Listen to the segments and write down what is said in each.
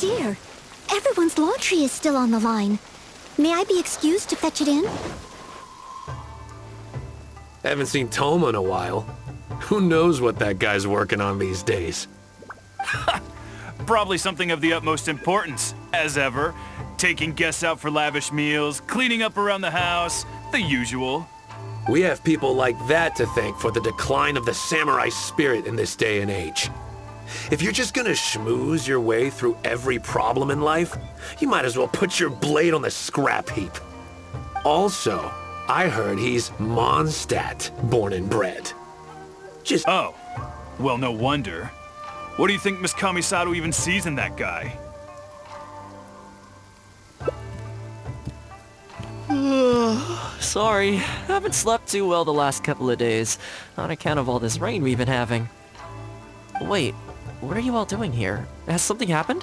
dear. Everyone's laundry is still on the line. May I be excused to fetch it in? Haven't seen Thoma in a while. Who knows what that guy's working on these days? Probably something of the utmost importance, as ever. Taking guests out for lavish meals, cleaning up around the house, the usual. We have people like that to thank for the decline of the samurai spirit in this day and age. If you're just gonna schmooze your way through every problem in life, you might as well put your blade on the scrap heap. Also, I heard he's Mondstadt born and bred. Oh, well, no wonder. What do you think Miss Kamisato even sees in that guy? Sorry, haven't slept too well the last couple of days, on account of all this rain we've been having. Wait, what are you all doing here? Has something happened?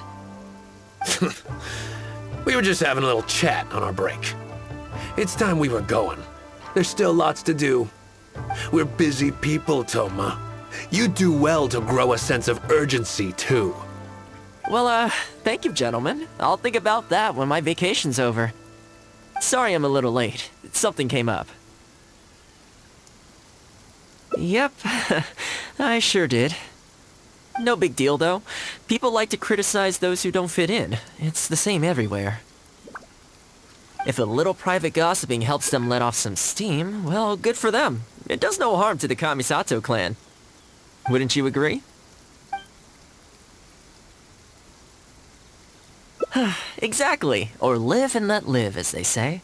We were just having a little chat on our break. It's time we were going. There's still lots to do. We're busy people, Thoma. You do well to grow a sense of urgency, too. Well, thank you, gentlemen. I'll think about that when my vacation's over. Sorry I'm a little late. Something came up. Yep, I sure did. No big deal, though. People like to criticize those who don't fit in. It's the same everywhere. If a little private gossiping helps them let off some steam, well, good for them. It does no harm to the Kamisato clan. Wouldn't you agree? Exactly. Or live and let live, as they say.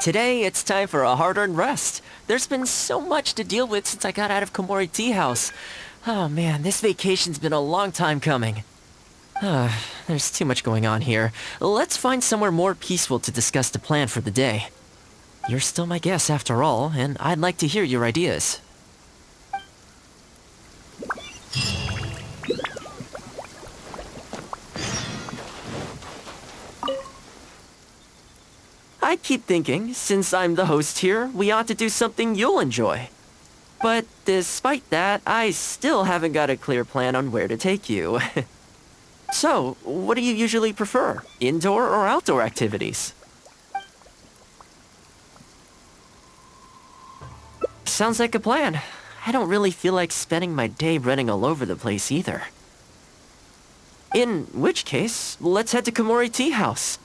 Today, it's time for a hard-earned rest. There's been so much to deal with since I got out of Komori Tea House. Oh man, this vacation's been a long time coming. There's too much going on here. Let's find somewhere more peaceful to discuss the plan for the day. You're still my guest after all, and I'd like to hear your ideas. I keep thinking, since I'm the host here, we ought to do something you'll enjoy. But despite that, I still haven't got a clear plan on where to take you. So, what do you usually prefer? Indoor or outdoor activities? Sounds like a plan. I don't really feel like spending my day running all over the place either. In which case, let's head to Komori Tea House.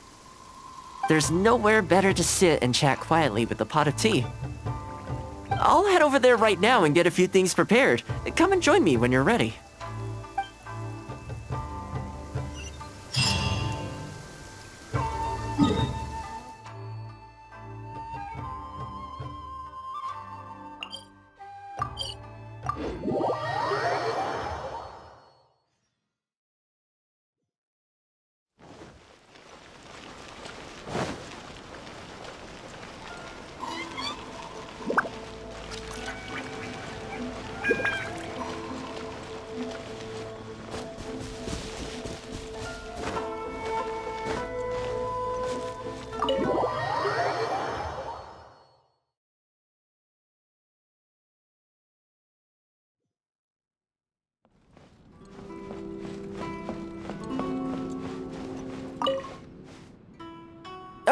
There's nowhere better to sit and chat quietly with a pot of tea. I'll head over there right now and get a few things prepared. Come and join me when you're ready.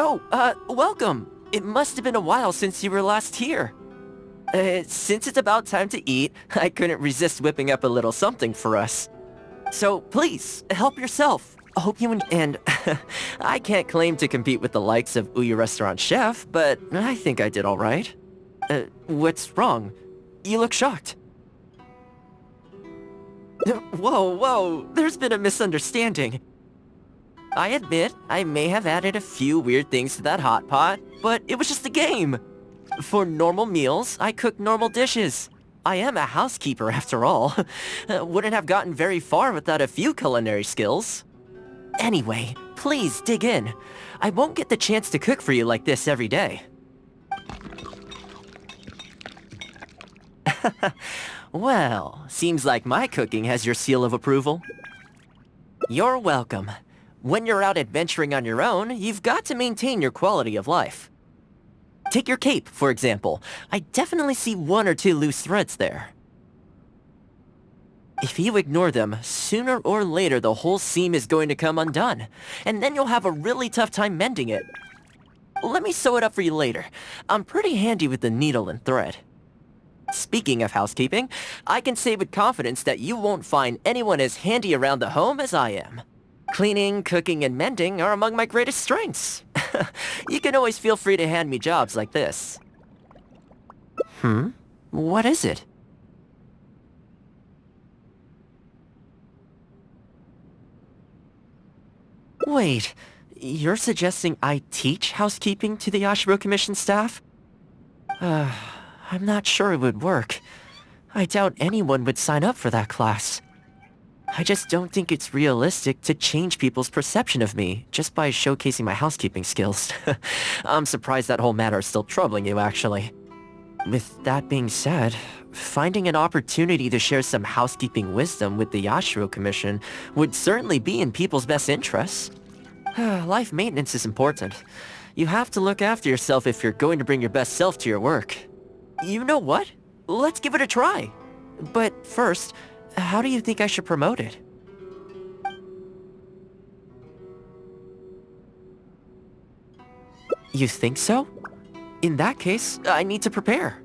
Oh, welcome. It must have been a while since you were last here. Since it's about time to eat, I couldn't resist whipping up a little something for us. So please, help yourself. Hope you and I can't claim to compete with the likes of Uyu Restaurant Chef, but I think I did all right. What's wrong? You look shocked. Whoa, there's been a misunderstanding. I admit, I may have added a few weird things to that hot pot, but it was just a game. For normal meals, I cook normal dishes. I am a housekeeper after all. Wouldn't have gotten very far without a few culinary skills. Anyway, please dig in. I won't get the chance to cook for you like this every day. Well, seems like my cooking has your seal of approval. You're welcome. When you're out adventuring on your own, you've got to maintain your quality of life. Take your cape, for example. I definitely see one or two loose threads there. If you ignore them, sooner or later the whole seam is going to come undone, and then you'll have a really tough time mending it. Let me sew it up for you later. I'm pretty handy with the needle and thread. Speaking of housekeeping, I can say with confidence that you won't find anyone as handy around the home as I am. Cleaning, cooking, and mending are among my greatest strengths. You can always feel free to hand me jobs like this. What is it? Wait, you're suggesting I teach housekeeping to the Yashiro Commission staff? I'm not sure it would work. I doubt anyone would sign up for that class. I just don't think it's realistic to change people's perception of me just by showcasing my housekeeping skills. I'm surprised that whole matter is still troubling you, actually. With that being said, finding an opportunity to share some housekeeping wisdom with the Yashiro Commission would certainly be in people's best interests. Life maintenance is important. You have to look after yourself if you're going to bring your best self to your work. You know what? Let's give it a try. But first, how do you think I should promote it? You think so? In that case, I need to prepare.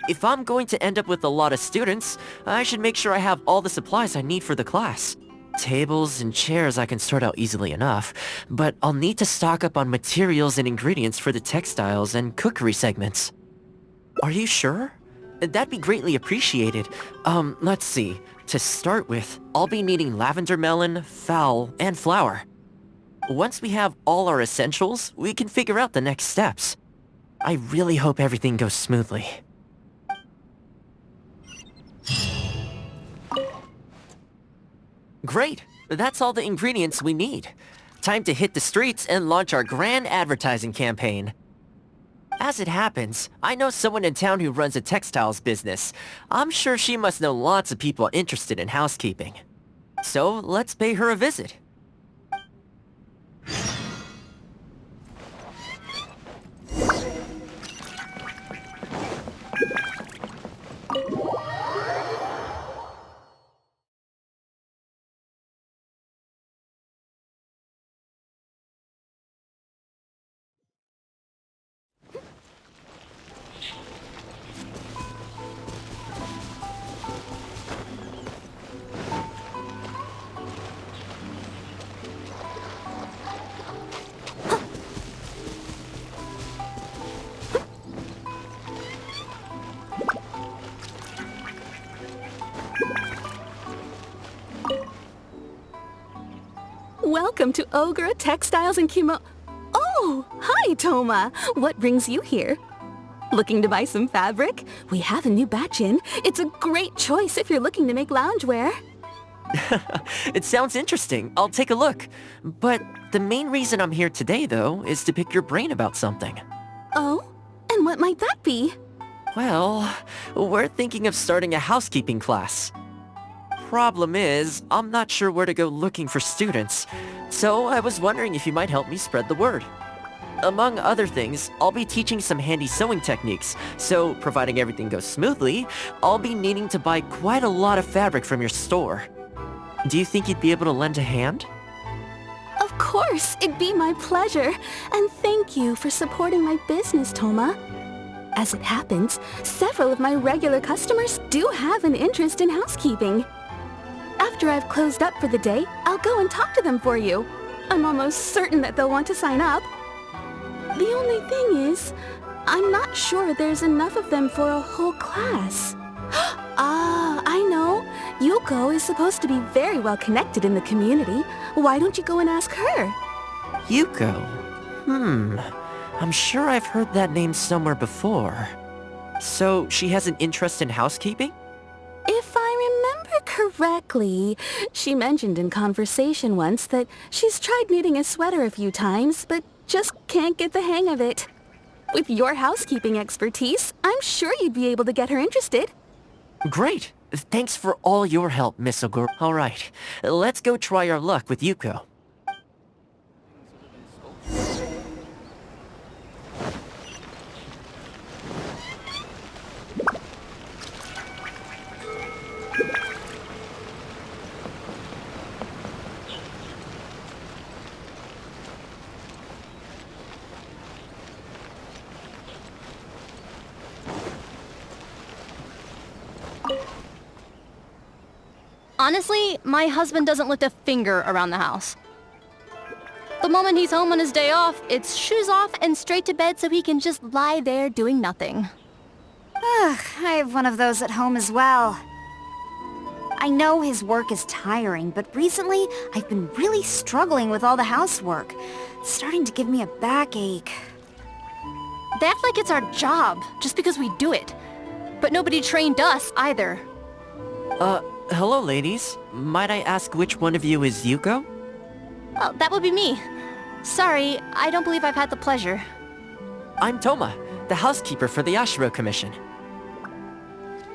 If I'm going to end up with a lot of students, I should make sure I have all the supplies I need for the class. Tables and chairs I can sort out easily enough, but I'll need to stock up on materials and ingredients for the textiles and cookery segments. Are you sure? That'd be greatly appreciated. Let's see. To start with, I'll be needing lavender melon, fowl, and flour. Once we have all our essentials, we can figure out the next steps. I really hope everything goes smoothly. Great! That's all the ingredients we need. Time to hit the streets and launch our grand advertising campaign. As it happens, I know someone in town who runs a textiles business. I'm sure she must know lots of people interested in housekeeping. So, let's pay her a visit. Welcome to Ogre Textiles and Oh, hi, Thoma. What brings you here? Looking to buy some fabric? We have a new batch in. It's a great choice if you're looking to make loungewear. It sounds interesting. I'll take a look. But the main reason I'm here today, though, is to pick your brain about something. Oh? And what might that be? Well, we're thinking of starting a housekeeping class. Problem is, I'm not sure where to go looking for students, so I was wondering if you might help me spread the word. Among other things, I'll be teaching some handy sewing techniques, so providing everything goes smoothly, I'll be needing to buy quite a lot of fabric from your store. Do you think you'd be able to lend a hand? Of course, it'd be my pleasure. And thank you for supporting my business, Thoma. As it happens, several of my regular customers do have an interest in housekeeping. After I've closed up for the day, I'll go and talk to them for you. I'm almost certain that they'll want to sign up. The only thing is, I'm not sure there's enough of them for a whole class. Ah, I know. Yuko is supposed to be very well connected in the community. Why don't you go and ask her? Yuko? I'm sure I've heard that name somewhere before. So, she has an interest in housekeeping? If I remember correctly, she mentioned in conversation once that she's tried knitting a sweater a few times, but just can't get the hang of it. With your housekeeping expertise, I'm sure you'd be able to get her interested. Great! Thanks for all your help, Miss Ogura. Alright, let's go try our luck with Yuko. Honestly, my husband doesn't lift a finger around the house. The moment he's home on his day off, it's shoes off and straight to bed so he can just lie there doing nothing. Ugh, I have one of those at home as well. I know his work is tiring, but recently I've been really struggling with all the housework. It's starting to give me a backache. They act like it's our job, just because we do it. But nobody trained us, either. Hello ladies. Might I ask which one of you is Yuko? Oh, that would be me. Sorry, I don't believe I've had the pleasure. I'm Thoma, the housekeeper for the Yashiro Commission.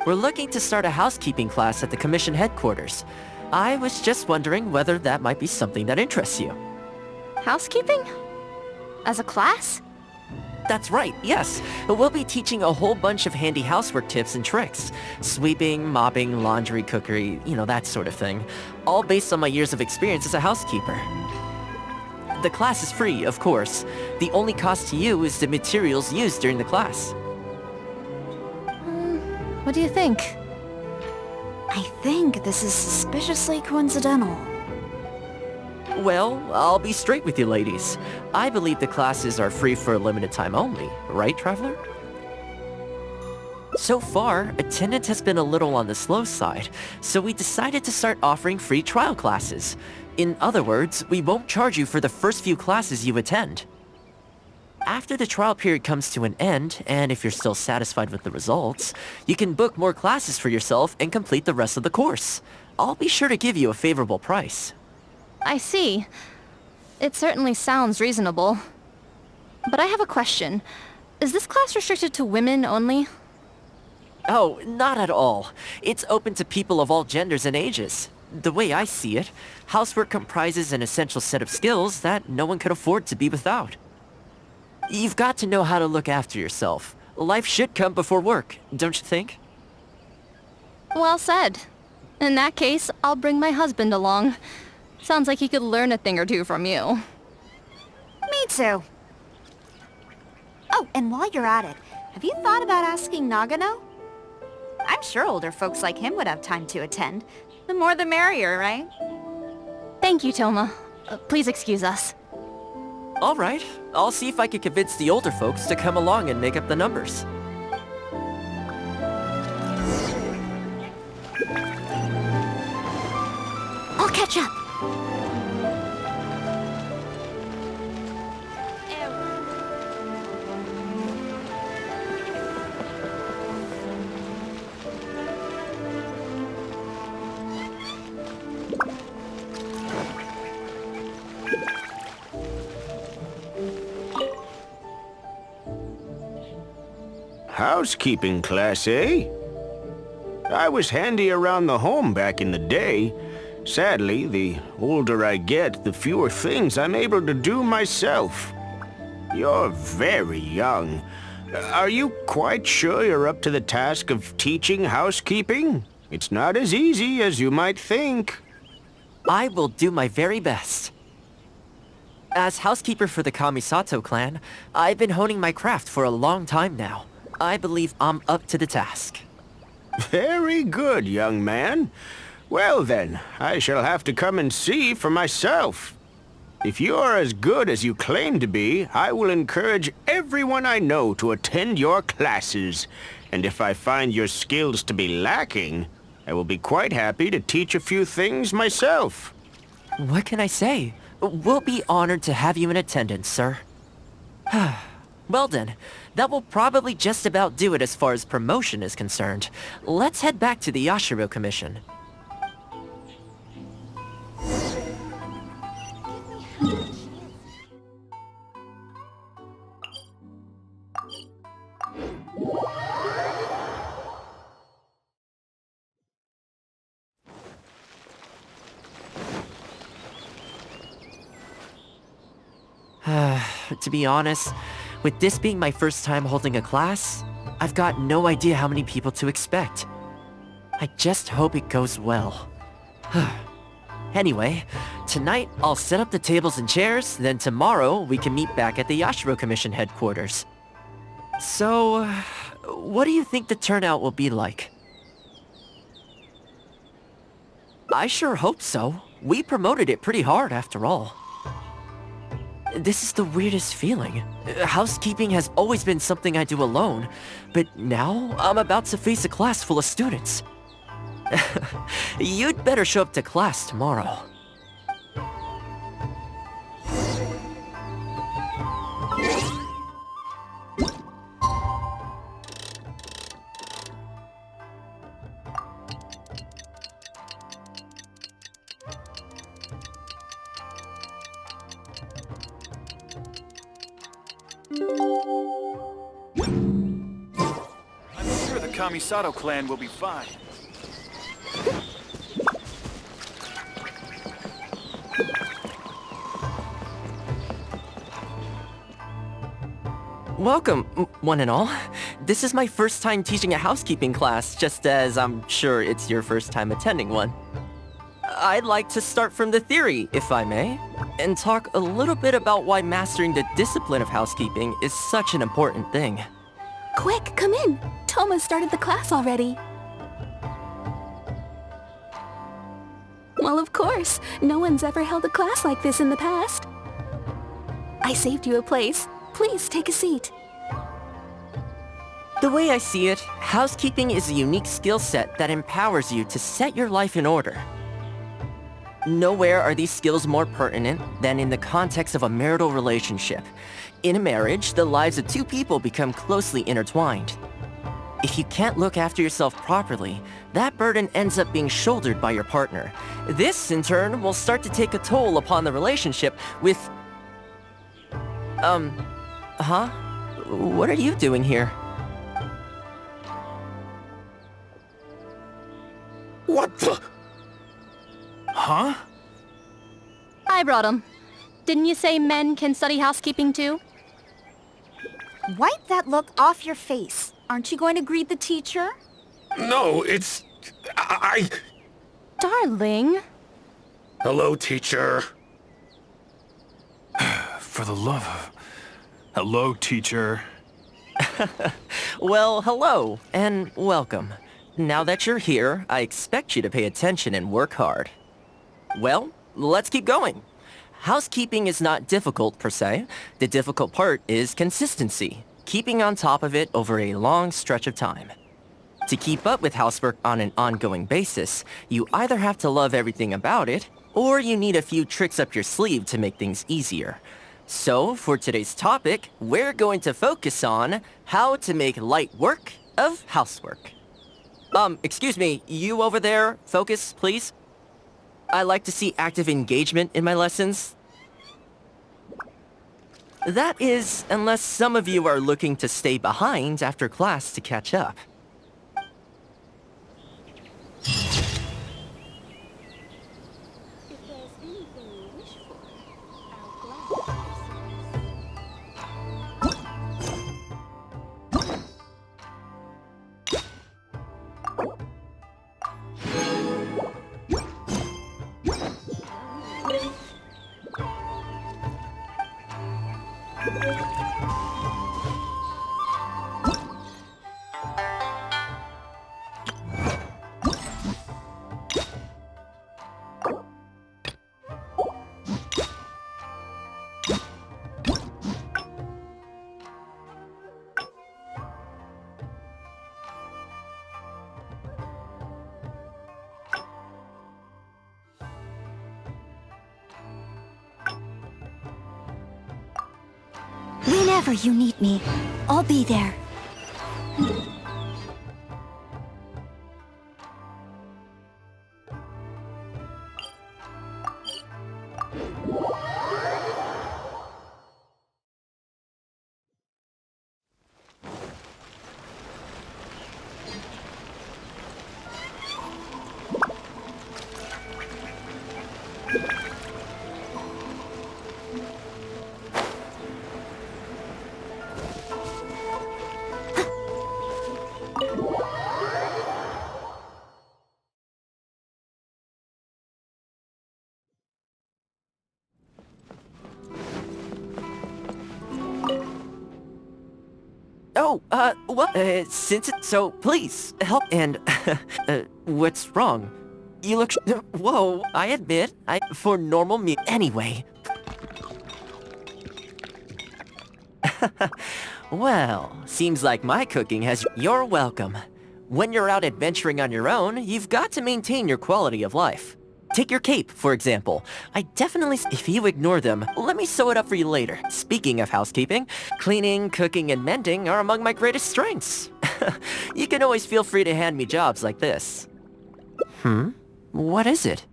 We're looking to start a housekeeping class at the Commission headquarters. I was just wondering whether that might be something that interests you. Housekeeping? As a class? That's right, yes. We'll be teaching a whole bunch of handy housework tips and tricks. Sweeping, mopping, laundry, cookery, that sort of thing. All based on my years of experience as a housekeeper. The class is free, of course. The only cost to you is the materials used during the class. What do you think? I think this is suspiciously coincidental. Well, I'll be straight with you ladies. I believe the classes are free for a limited time only, right, Traveler? So far, attendance has been a little on the slow side, so we decided to start offering free trial classes. In other words, we won't charge you for the first few classes you attend. After the trial period comes to an end, and if you're still satisfied with the results, you can book more classes for yourself and complete the rest of the course. I'll be sure to give you a favorable price. I see. It certainly sounds reasonable. But I have a question. Is this class restricted to women only? Oh, not at all. It's open to people of all genders and ages. The way I see it, housework comprises an essential set of skills that no one could afford to be without. You've got to know how to look after yourself. Life should come before work, don't you think? Well said. In that case, I'll bring my husband along. Sounds like he could learn a thing or two from you. Me too. Oh, and while you're at it, have you thought about asking Nagano? I'm sure older folks like him would have time to attend. The more the merrier, right? Thank you, Thoma. Please excuse us. All right, I'll see if I can convince the older folks to come along and make up the numbers. I'll catch up. Housekeeping class, eh? I was handy around the home back in the day. Sadly, the older I get, the fewer things I'm able to do myself. You're very young. Are you quite sure you're up to the task of teaching housekeeping? It's not as easy as you might think. I will do my very best. As housekeeper for the Kamisato clan, I've been honing my craft for a long time now. I believe I'm up to the task. Very good, young man. Well then, I shall have to come and see for myself. If you are as good as you claim to be, I will encourage everyone I know to attend your classes. And if I find your skills to be lacking, I will be quite happy to teach a few things myself. What can I say? We'll be honored to have you in attendance, sir. Well then, that will probably just about do it as far as promotion is concerned. Let's head back to the Yashiro Commission. To be honest, with this being my first time holding a class, I've got no idea how many people to expect. I just hope it goes well. Anyway, tonight I'll set up the tables and chairs, then tomorrow we can meet back at the Yashiro Commission headquarters. So, what do you think the turnout will be like? I sure hope so. We promoted it pretty hard after all. This is the weirdest feeling. Housekeeping has always been something I do alone, but now I'm about to face a class full of students. You'd better show up to class tomorrow. I'm sure the Kamisato clan will be fine. Welcome, one and all. This is my first time teaching a housekeeping class, just as I'm sure it's your first time attending one. I'd like to start from the theory, if I may, and talk a little bit about why mastering the discipline of housekeeping is such an important thing. Quick, come in. Thoma started the class already. Well, of course. No one's ever held a class like this in the past. I saved you a place. Please take a seat. The way I see it, housekeeping is a unique skill set that empowers you to set your life in order. Nowhere are these skills more pertinent than in the context of a marital relationship. In a marriage, the lives of two people become closely intertwined. If you can't look after yourself properly, that burden ends up being shouldered by your partner. This, in turn, will start to take a toll upon the relationship with... What are you doing here? What the? Huh? I brought him. Didn't you say men can study housekeeping too? Wipe that look off your face. Aren't you going to greet the teacher? No, it's... Darling. Hello, teacher. For the love of... Hello, teacher. Well, hello, and welcome. Now that you're here, I expect you to pay attention and work hard. Well, let's keep going. Housekeeping is not difficult per se. The difficult part is consistency, keeping on top of it over a long stretch of time. To keep up with housework on an ongoing basis, you either have to love everything about it, or you need a few tricks up your sleeve to make things easier. So, for today's topic, we're going to focus on how to make light work of housework. Excuse me, you over there, focus, please. I like to see active engagement in my lessons. That is, unless some of you are looking to stay behind after class to catch up. Whenever you need me, I'll be there. Since it's so, please, help and, what's wrong? You look whoa, I admit, for normal me anyway. Well, seems like my cooking has... You're welcome. When you're out adventuring on your own, you've got to maintain your quality of life. Take your cape, for example. I definitely... If you ignore them, let me sew it up for you later. Speaking of housekeeping, cleaning, cooking, and mending are among my greatest strengths. You can always feel free to hand me jobs like this. What is it?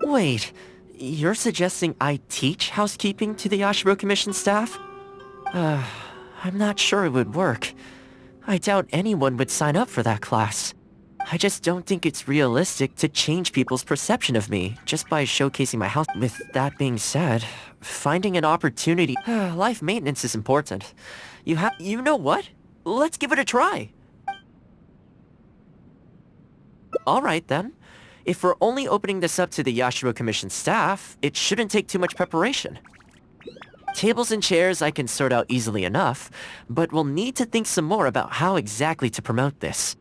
Wait, you're suggesting I teach housekeeping to the Yashiro Commission staff? I'm not sure it would work. I doubt anyone would sign up for that class. I just don't think it's realistic to change people's perception of me just by showcasing my house. With that being said, finding an opportunity... life maintenance is important. You know what? Let's give it a try. Alright then. If we're only opening this up to the Yashiro Commission staff, it shouldn't take too much preparation. Tables and chairs I can sort out easily enough, but we'll need to think some more about how exactly to promote this.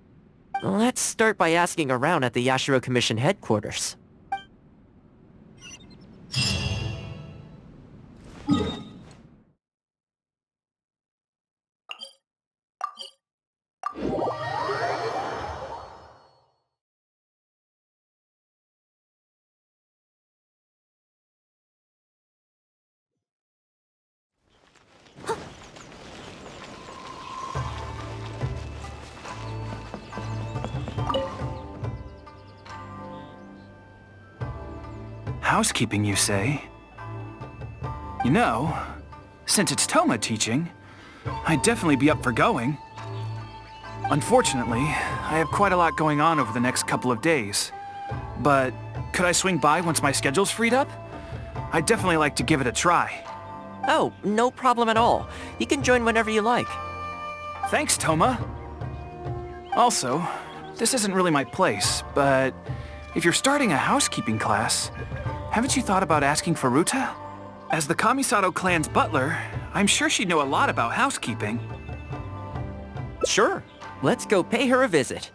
Let's start by asking around at the Yashiro Commission headquarters. Housekeeping, you say? You know, since it's Thoma teaching, I'd definitely be up for going. Unfortunately, I have quite a lot going on over the next couple of days. But could I swing by once my schedule's freed up? I'd definitely like to give it a try. Oh, no problem at all. You can join whenever you like. Thanks, Thoma. Also, this isn't really my place, but if you're starting a housekeeping class, haven't you thought about asking Furuta? As the Kamisato clan's butler, I'm sure she'd know a lot about housekeeping. Sure. Let's go pay her a visit.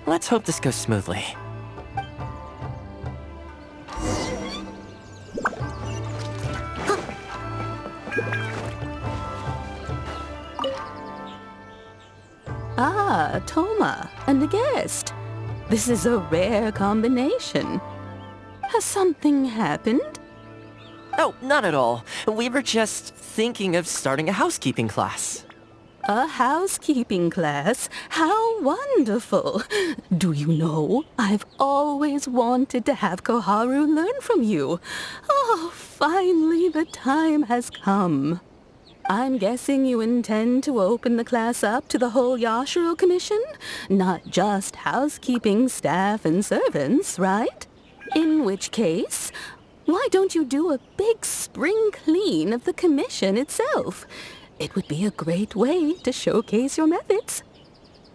Let's hope this goes smoothly. Ah, Thoma, and a guest. This is a rare combination. Has something happened? Oh, not at all. We were just thinking of starting a housekeeping class. A housekeeping class? How wonderful! Do you know, I've always wanted to have Koharu learn from you. Oh, finally the time has come. I'm guessing you intend to open the class up to the whole Yashiro Commission? Not just housekeeping staff and servants, right? In which case, why don't you do a big spring clean of the commission itself? It would be a great way to showcase your methods.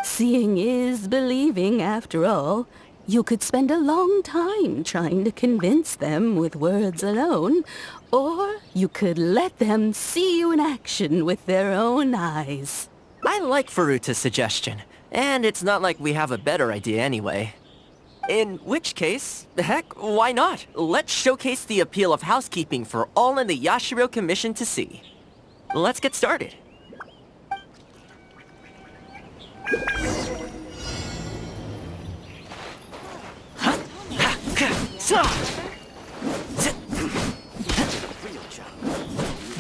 Seeing is believing, after all. You could spend a long time trying to convince them with words alone, or you could let them see you in action with their own eyes. I like Furuta's suggestion, and it's not like we have a better idea anyway. In which case, heck, why not? Let's showcase the appeal of housekeeping for all in the Yashiro Commission to see. Let's get started.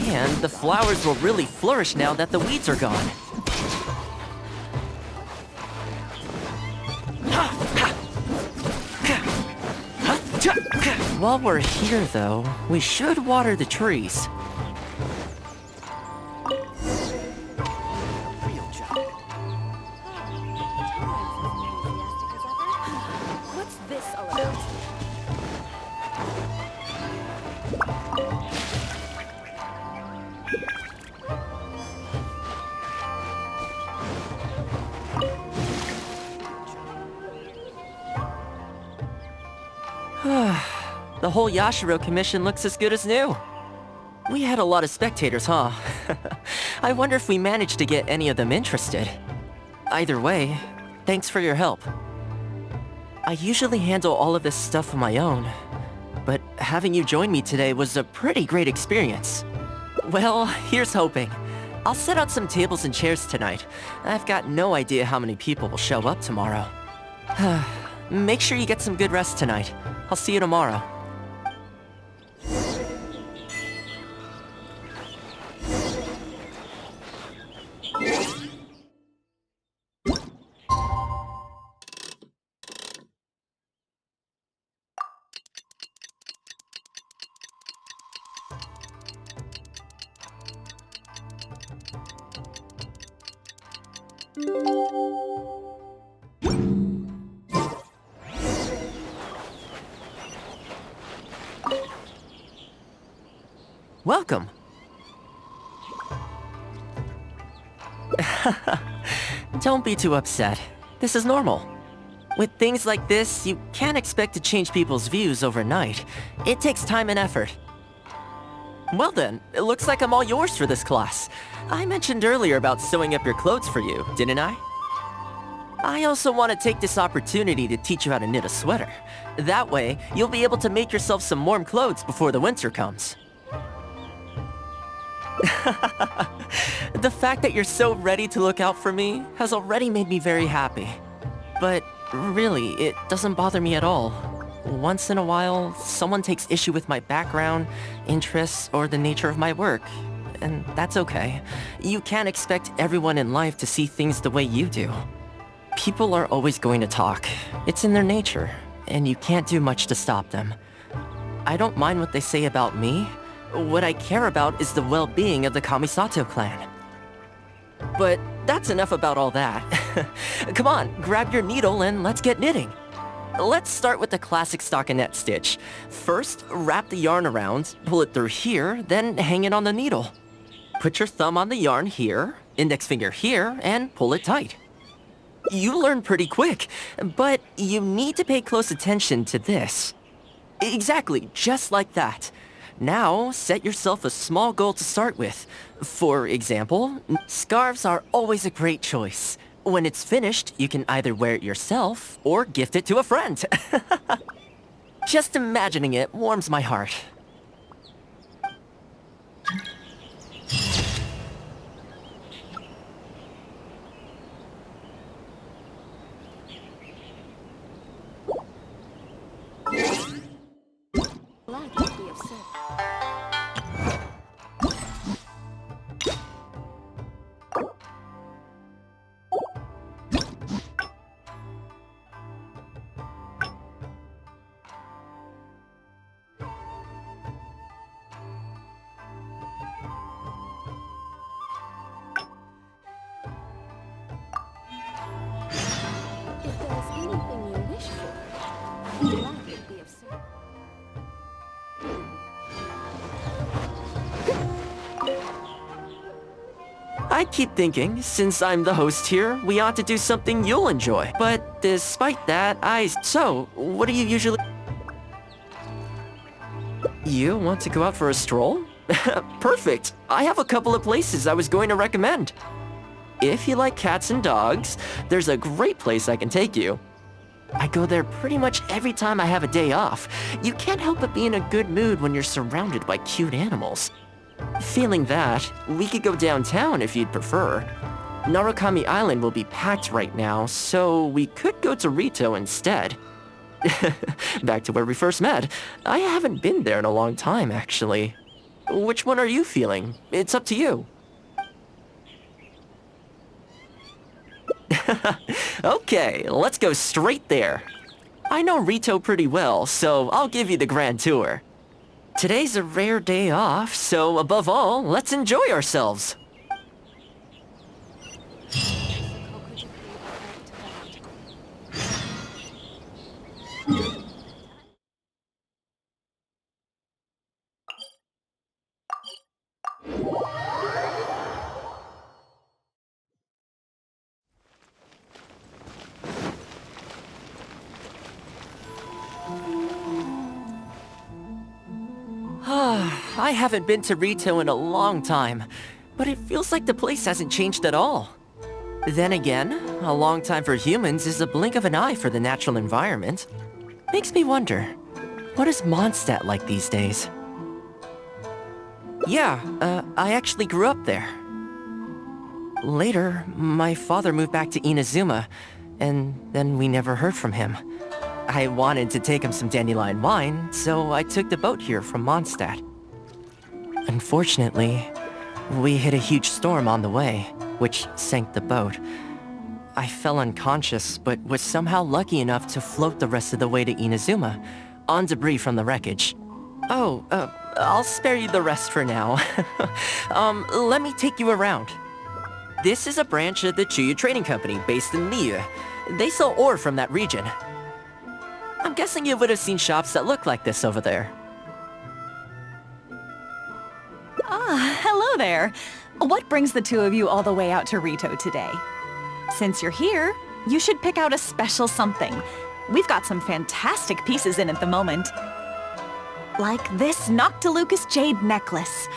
And the flowers will really flourish now that the weeds are gone. While we're here, though, we should water the trees. What's this all about? The whole Yashiro Commission looks as good as new. We had a lot of spectators, huh? I wonder if we managed to get any of them interested. Either way, thanks for your help. I usually handle all of this stuff on my own, but having you join me today was a pretty great experience. Well, here's hoping. I'll set out some tables and chairs tonight. I've got no idea how many people will show up tomorrow. Make sure you get some good rest tonight. I'll see you tomorrow. Welcome. Don't be too upset. This is normal. With things like this, you can't expect to change people's views overnight. It takes time and effort. Well then, it looks like I'm all yours for this class. I mentioned earlier about sewing up your clothes for you, didn't I? I also want to take this opportunity to teach you how to knit a sweater. That way, you'll be able to make yourself some warm clothes before the winter comes. The fact that you're so ready to look out for me has already made me very happy. But really, it doesn't bother me at all. Once in a while, someone takes issue with my background, interests, or the nature of my work. And that's okay. You can't expect everyone in life to see things the way you do. People are always going to talk. It's in their nature, and you can't do much to stop them. I don't mind what they say about me. What I care about is the well-being of the Kamisato clan. But that's enough about all that. Come on, grab your needle and let's get knitting. Let's start with the classic stockinette stitch. First, wrap the yarn around, pull it through here, then hang it on the needle. Put your thumb on the yarn here, index finger here, and pull it tight. You learn pretty quick, but you need to pay close attention to this. Exactly, just like that. Now, set yourself a small goal to start with. For example, scarves are always a great choice. When it's finished, you can either wear it yourself or gift it to a friend. Just imagining it warms my heart. If there is anything you wish for, I'm glad you'd be of service. I keep thinking, since I'm the host here, we ought to do something you'll enjoy. But despite that, So, what do you usually... You want to go out for a stroll? Perfect! I have a couple of places I was going to recommend. If you like cats and dogs, there's a great place I can take you. I go there pretty much every time I have a day off. You can't help but be in a good mood when you're surrounded by cute animals. Feeling that, we could go downtown if you'd prefer. Narukami Island will be packed right now, so we could go to Rito instead. Back to where we first met. I haven't been there in a long time, actually. Which one are you feeling? It's up to you. Okay, let's go straight there. I know Rito pretty well, so I'll give you the grand tour. Today's a rare day off, so above all, let's enjoy ourselves. I haven't been to Rito in a long time, but it feels like the place hasn't changed at all. Then again, a long time for humans is a blink of an eye for the natural environment. Makes me wonder, what is Mondstadt like these days? Yeah, I actually grew up there. Later, my father moved back to Inazuma, and then we never heard from him. I wanted to take him some dandelion wine, so I took the boat here from Mondstadt. Unfortunately, we hit a huge storm on the way, which sank the boat. I fell unconscious, but was somehow lucky enough to float the rest of the way to Inazuma, on debris from the wreckage. Oh, I'll spare you the rest for now. Let me take you around. This is a branch of the Chuyu Trading Company based in Liyue. They sell ore from that region. I'm guessing you would have seen shops that look like this over there. Ah, hello there. What brings the two of you all the way out to Rito today? Since you're here, you should pick out a special something. We've got some fantastic pieces in at the moment. Like this Noctilucus jade necklace,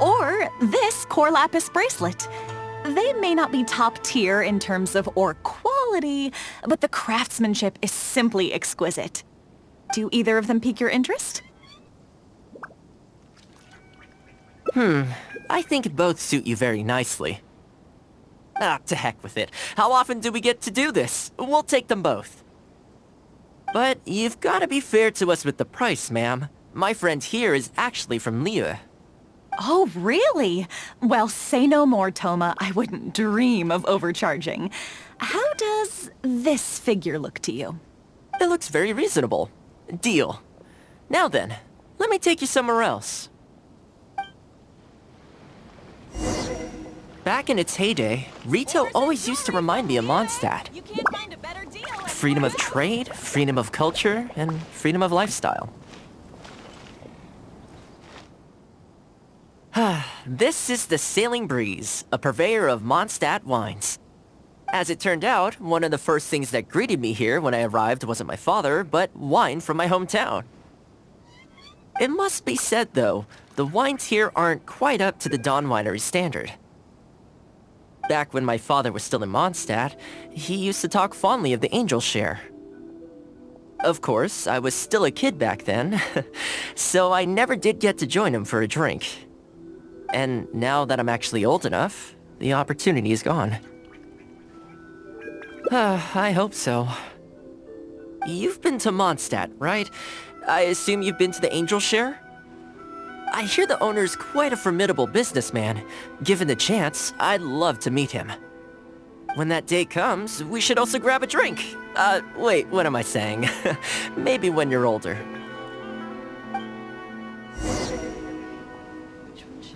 or this Core Lapis bracelet. They may not be top tier in terms of ore quality, but the craftsmanship is simply exquisite. Do either of them pique your interest? I think both suit you very nicely. Ah, to heck with it. How often do we get to do this? We'll take them both. But you've got to be fair to us with the price, ma'am. My friend here is actually from Liyue. Oh, really? Well, say no more, Thoma. I wouldn't dream of overcharging. How does this figure look to you? It looks very reasonable. Deal. Now then, let me take you somewhere else. Back in its heyday, Rito always used to remind me of Mondstadt. You can't find a better deal. Freedom of trade, freedom of culture, and freedom of lifestyle. This is the Sailing Breeze, a purveyor of Mondstadt wines. As it turned out, one of the first things that greeted me here when I arrived wasn't my father, but wine from my hometown. It must be said, though, the wines here aren't quite up to the Dawn Winery standard. Back when my father was still in Mondstadt, he used to talk fondly of the Angel Share. Of course, I was still a kid back then, so I never did get to join him for a drink. And now that I'm actually old enough, the opportunity is gone. I hope so. You've been to Mondstadt, right? I assume you've been to the Angel Share? I hear the owner's quite a formidable businessman. Given the chance, I'd love to meet him. When that day comes, we should also grab a drink. Wait, what am I saying? Maybe when you're older.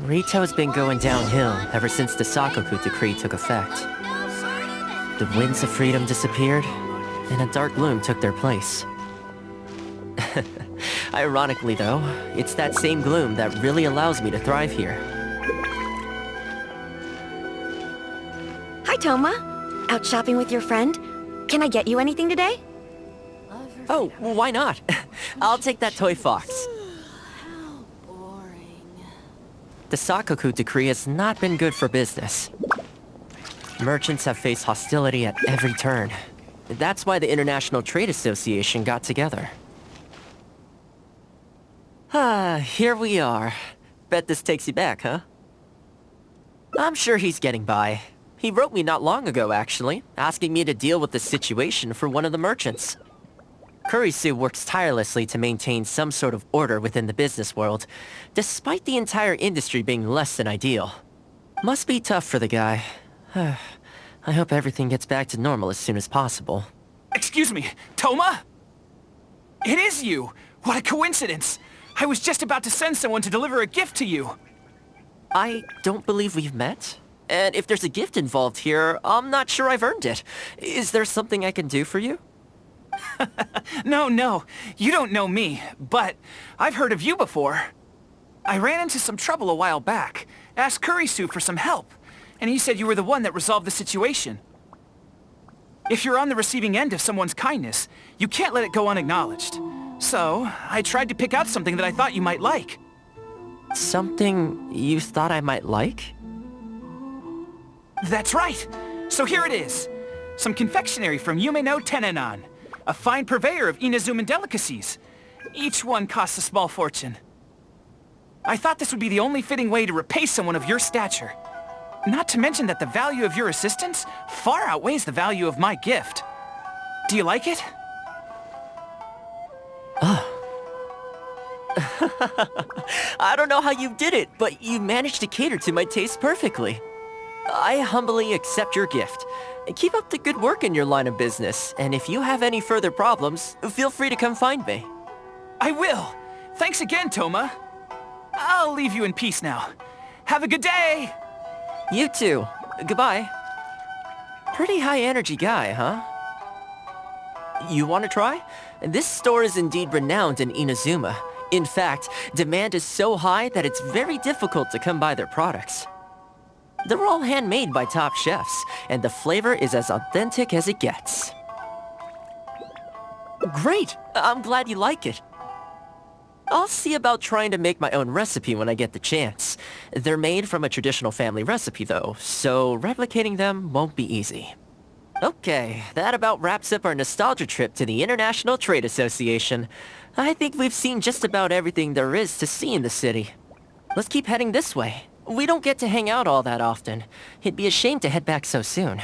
Rito's been going downhill ever since the Sakoku decree took effect. The winds of freedom disappeared, and a dark gloom took their place. Ironically, though, it's that same gloom that really allows me to thrive here. Hi, Thoma. Out shopping with your friend? Can I get you anything today? Oh, why not? I'll take that toy fox. The Sakoku decree has not been good for business. Merchants have faced hostility at every turn. That's why the International Trade Association got together. Here we are. Bet this takes you back, huh? I'm sure he's getting by. He wrote me not long ago, actually, asking me to deal with the situation for one of the merchants. Kurisu works tirelessly to maintain some sort of order within the business world, despite the entire industry being less than ideal. Must be tough for the guy. I hope everything gets back to normal as soon as possible. Excuse me, Thoma? It is you! What a coincidence! I was just about to send someone to deliver a gift to you. I don't believe we've met. And if there's a gift involved here, I'm not sure I've earned it. Is there something I can do for you? No, you don't know me, but I've heard of you before. I ran into some trouble a while back, asked Kurisu for some help, and he said you were the one that resolved the situation. If you're on the receiving end of someone's kindness, you can't let it go unacknowledged. So, I tried to pick out something that I thought you might like. Something you thought I might like? That's right! So here it is. Some confectionery from Yume no Tenenan, a fine purveyor of Inazuman delicacies. Each one costs a small fortune. I thought this would be the only fitting way to repay someone of your stature. Not to mention that the value of your assistance far outweighs the value of my gift. Do you like it? I don't know how you did it, but you managed to cater to my taste perfectly. I humbly accept your gift. Keep up the good work in your line of business, and if you have any further problems, feel free to come find me. I will! Thanks again, Thoma. I'll leave you in peace now. Have a good day! You too. Goodbye. Pretty high energy guy, huh? You want to try? This store is indeed renowned in Inazuma. In fact, demand is so high that it's very difficult to come by their products. They're all handmade by top chefs, and the flavor is as authentic as it gets. Great! I'm glad you like it. I'll see about trying to make my own recipe when I get the chance. They're made from a traditional family recipe though, so replicating them won't be easy. Okay, that about wraps up our nostalgia trip to the International Trade Association. I think we've seen just about everything there is to see in the city. Let's keep heading this way. We don't get to hang out all that often. It'd be a shame to head back so soon.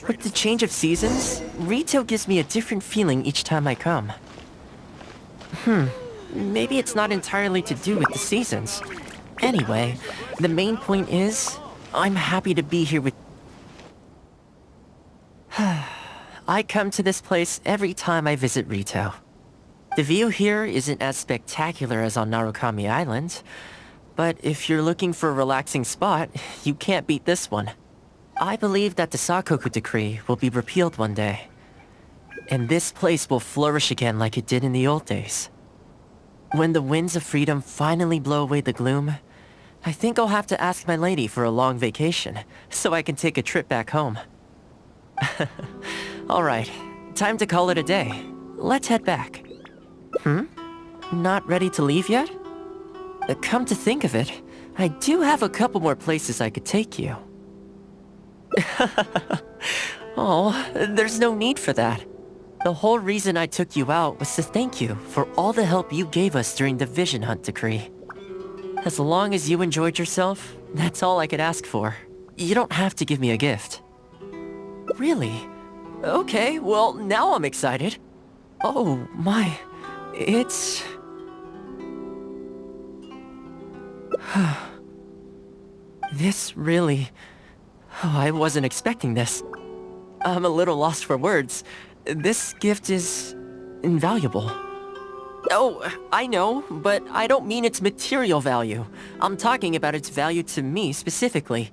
With the change of seasons, Rito gives me a different feeling each time I come. Maybe it's not entirely to do with the seasons. Anyway, the main point is, I'm happy to be here with... I come to this place every time I visit Rito. The view here isn't as spectacular as on Narukami Island, but if you're looking for a relaxing spot, you can't beat this one. I believe that the Sakoku decree will be repealed one day, and this place will flourish again like it did in the old days. When the winds of freedom finally blow away the gloom, I think I'll have to ask my lady for a long vacation, so I can take a trip back home. Alright, time to call it a day. Let's head back. Not ready to leave yet? Come to think of it, I do have a couple more places I could take you. Oh, there's no need for that. The whole reason I took you out was to thank you for all the help you gave us during the Vision Hunt decree. As long as you enjoyed yourself, that's all I could ask for. You don't have to give me a gift. Really? Okay, well, now I'm excited. Oh, my... It's... This really... Oh, I wasn't expecting this. I'm a little lost for words. This gift is... invaluable. Oh, I know, but I don't mean its material value. I'm talking about its value to me specifically.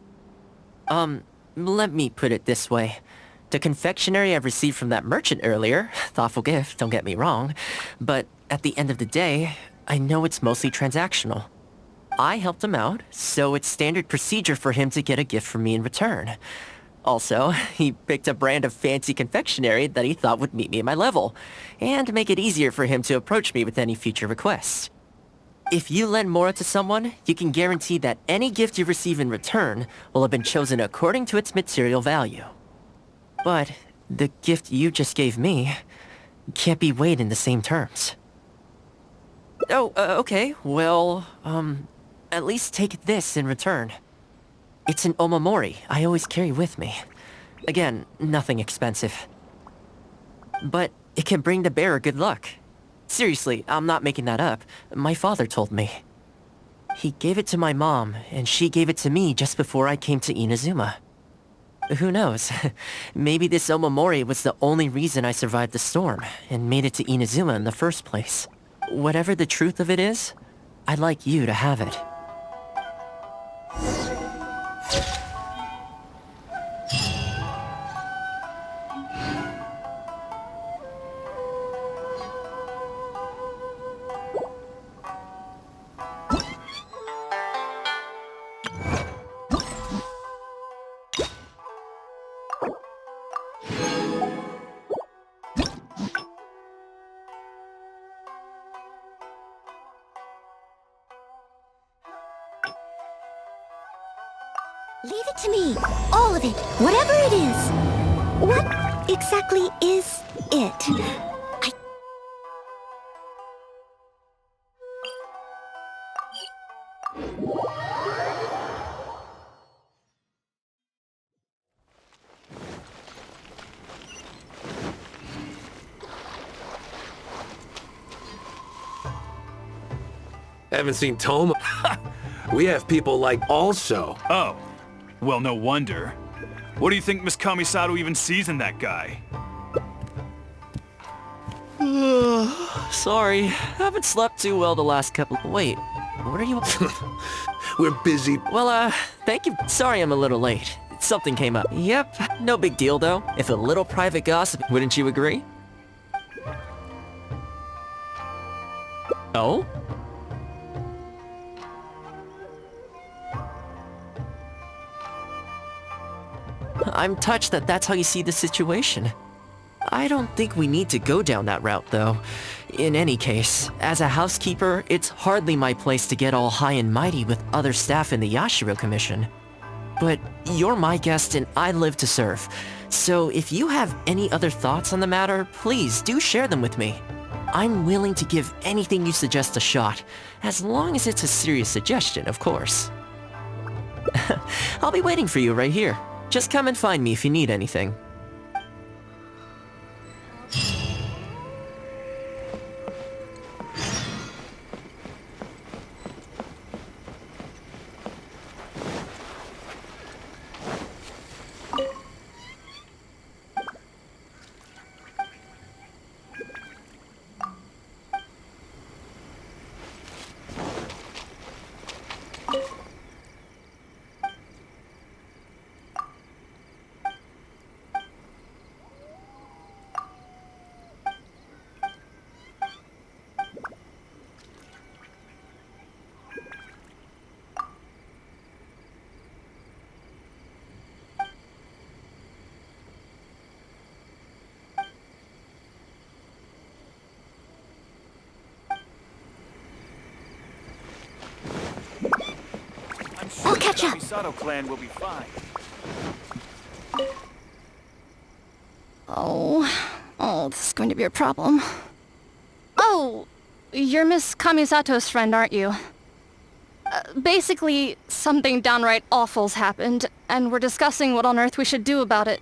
Let me put it this way. The confectionery I received from that merchant earlier, thoughtful gift, don't get me wrong, but at the end of the day, I know it's mostly transactional. I helped him out, so it's standard procedure for him to get a gift from me in return. Also, he picked a brand of fancy confectionery that he thought would meet me at my level, and make it easier for him to approach me with any future requests. If you lend Mora to someone, you can guarantee that any gift you receive in return will have been chosen according to its material value. But the gift you just gave me can't be weighed in the same terms. Oh, okay, well, at least take this in return. It's an omamori I always carry with me. Again, nothing expensive. But it can bring the bearer good luck. Seriously, I'm not making that up. My father told me. He gave it to my mom, and she gave it to me just before I came to Inazuma. Who knows? Maybe this omamori was the only reason I survived the storm, and made it to Inazuma in the first place. Whatever the truth of it is, I'd like you to have it. Leave it to me. All of it. Whatever it is. What exactly is it? Haven't seen Thoma? We have people like also. Oh, well, no wonder. What do you think Miss Kamisato even sees in that guy? Sorry, haven't slept too well the last couple... Wait, what are you... We're busy. Well, thank you. Sorry I'm a little late. Something came up. Yep, no big deal though. If a little private gossip, wouldn't you agree? Oh? I'm touched that that's how you see the situation. I don't think we need to go down that route, though. In any case, as a housekeeper, it's hardly my place to get all high and mighty with other staff in the Yashiro Commission. But you're my guest and I live to serve. So if you have any other thoughts on the matter, please do share them with me. I'm willing to give anything you suggest a shot, as long as it's a serious suggestion, of course. I'll be waiting for you right here. Just come and find me if you need anything. I'll catch up. The Kamisato clan will be fine. Oh, this is going to be a problem. Oh, you're Miss Kamisato's friend, aren't you? Basically, something downright awful's happened, and we're discussing what on earth we should do about it.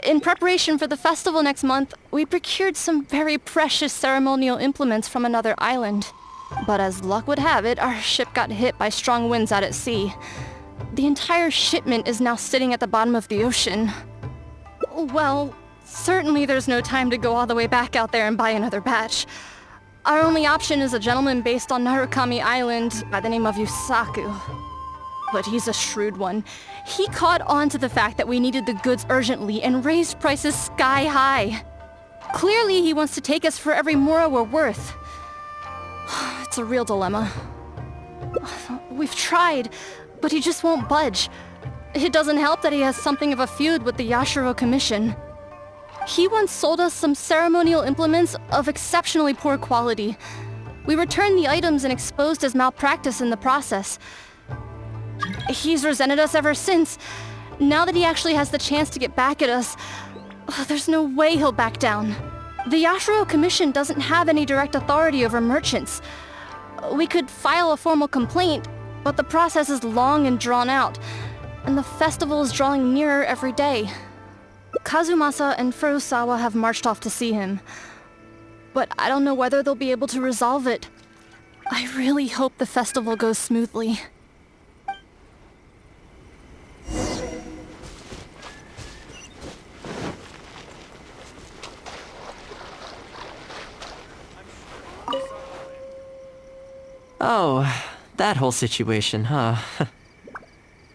In preparation for the festival next month, we procured some very precious ceremonial implements from another island. But as luck would have it, our ship got hit by strong winds out at sea. The entire shipment is now sitting at the bottom of the ocean. Well, certainly there's no time to go all the way back out there and buy another batch. Our only option is a gentleman based on Narukami Island by the name of Yusaku. But he's a shrewd one. He caught on to the fact that we needed the goods urgently and raised prices sky high. Clearly he wants to take us for every mora we're worth. It's a real dilemma. We've tried, but he just won't budge. It doesn't help that he has something of a feud with the Yashiro Commission. He once sold us some ceremonial implements of exceptionally poor quality. We returned the items and exposed his malpractice in the process. He's resented us ever since. Now that he actually has the chance to get back at us, there's no way he'll back down. The Yashiro Commission doesn't have any direct authority over merchants. We could file a formal complaint, but the process is long and drawn out, and the festival is drawing nearer every day. Kazumasa and Furusawa have marched off to see him, but I don't know whether they'll be able to resolve it. I really hope the festival goes smoothly. Oh, that whole situation, huh?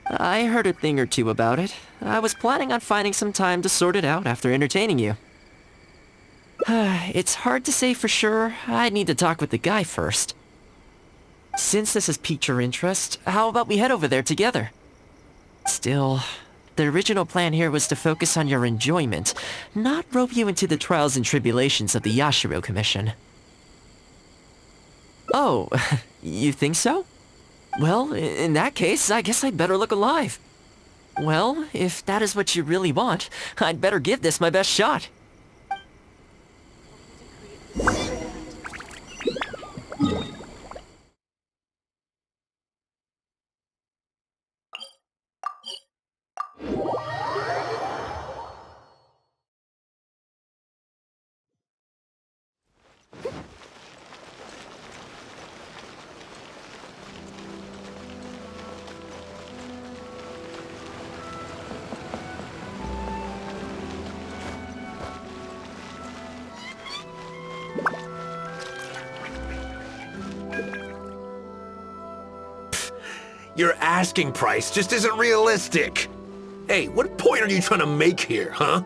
I heard a thing or two about it. I was planning on finding some time to sort it out after entertaining you. It's hard to say for sure. I'd need to talk with the guy first. Since this has piqued your interest, how about we head over there together? Still, the original plan here was to focus on your enjoyment, not rope you into the trials and tribulations of the Yashiro Commission. Oh, you think so? Well, in that case, I guess I'd better look alive. Well, if that is what you really want, I'd better give this my best shot. Your asking price just isn't realistic. Hey, what point are you trying to make here, huh?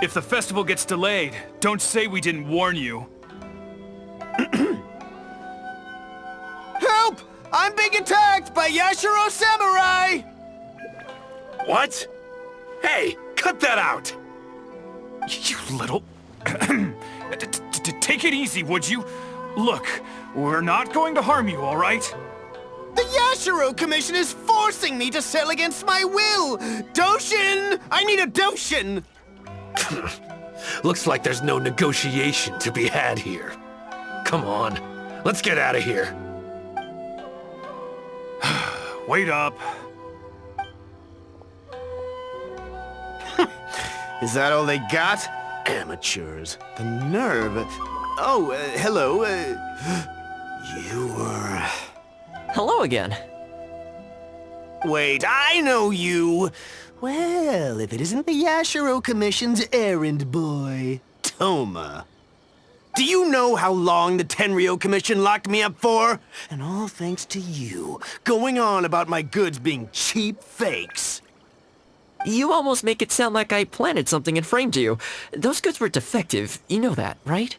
If the festival gets delayed, don't say we didn't warn you. Help! I'm being attacked by Yashiro Samurai! What? Hey, cut that out! You little... Take it easy, would you? Look, we're not going to harm you, all right? The Yashiro Commission is forcing me to sell against my will! Doshin! I need a Doshin! Looks like there's no negotiation to be had here. Come on, let's get out of here. Wait up. Is that all they got? Amateurs. The nerve. Oh, hello. You were... Hello again. Wait, I know you! Well, if it isn't the Yashiro Commission's errand boy, Thoma. Do you know how long the Tenryou Commission locked me up for? And all thanks to you, going on about my goods being cheap fakes. You almost make it sound like I planted something and framed you. Those goods were defective, you know that, right?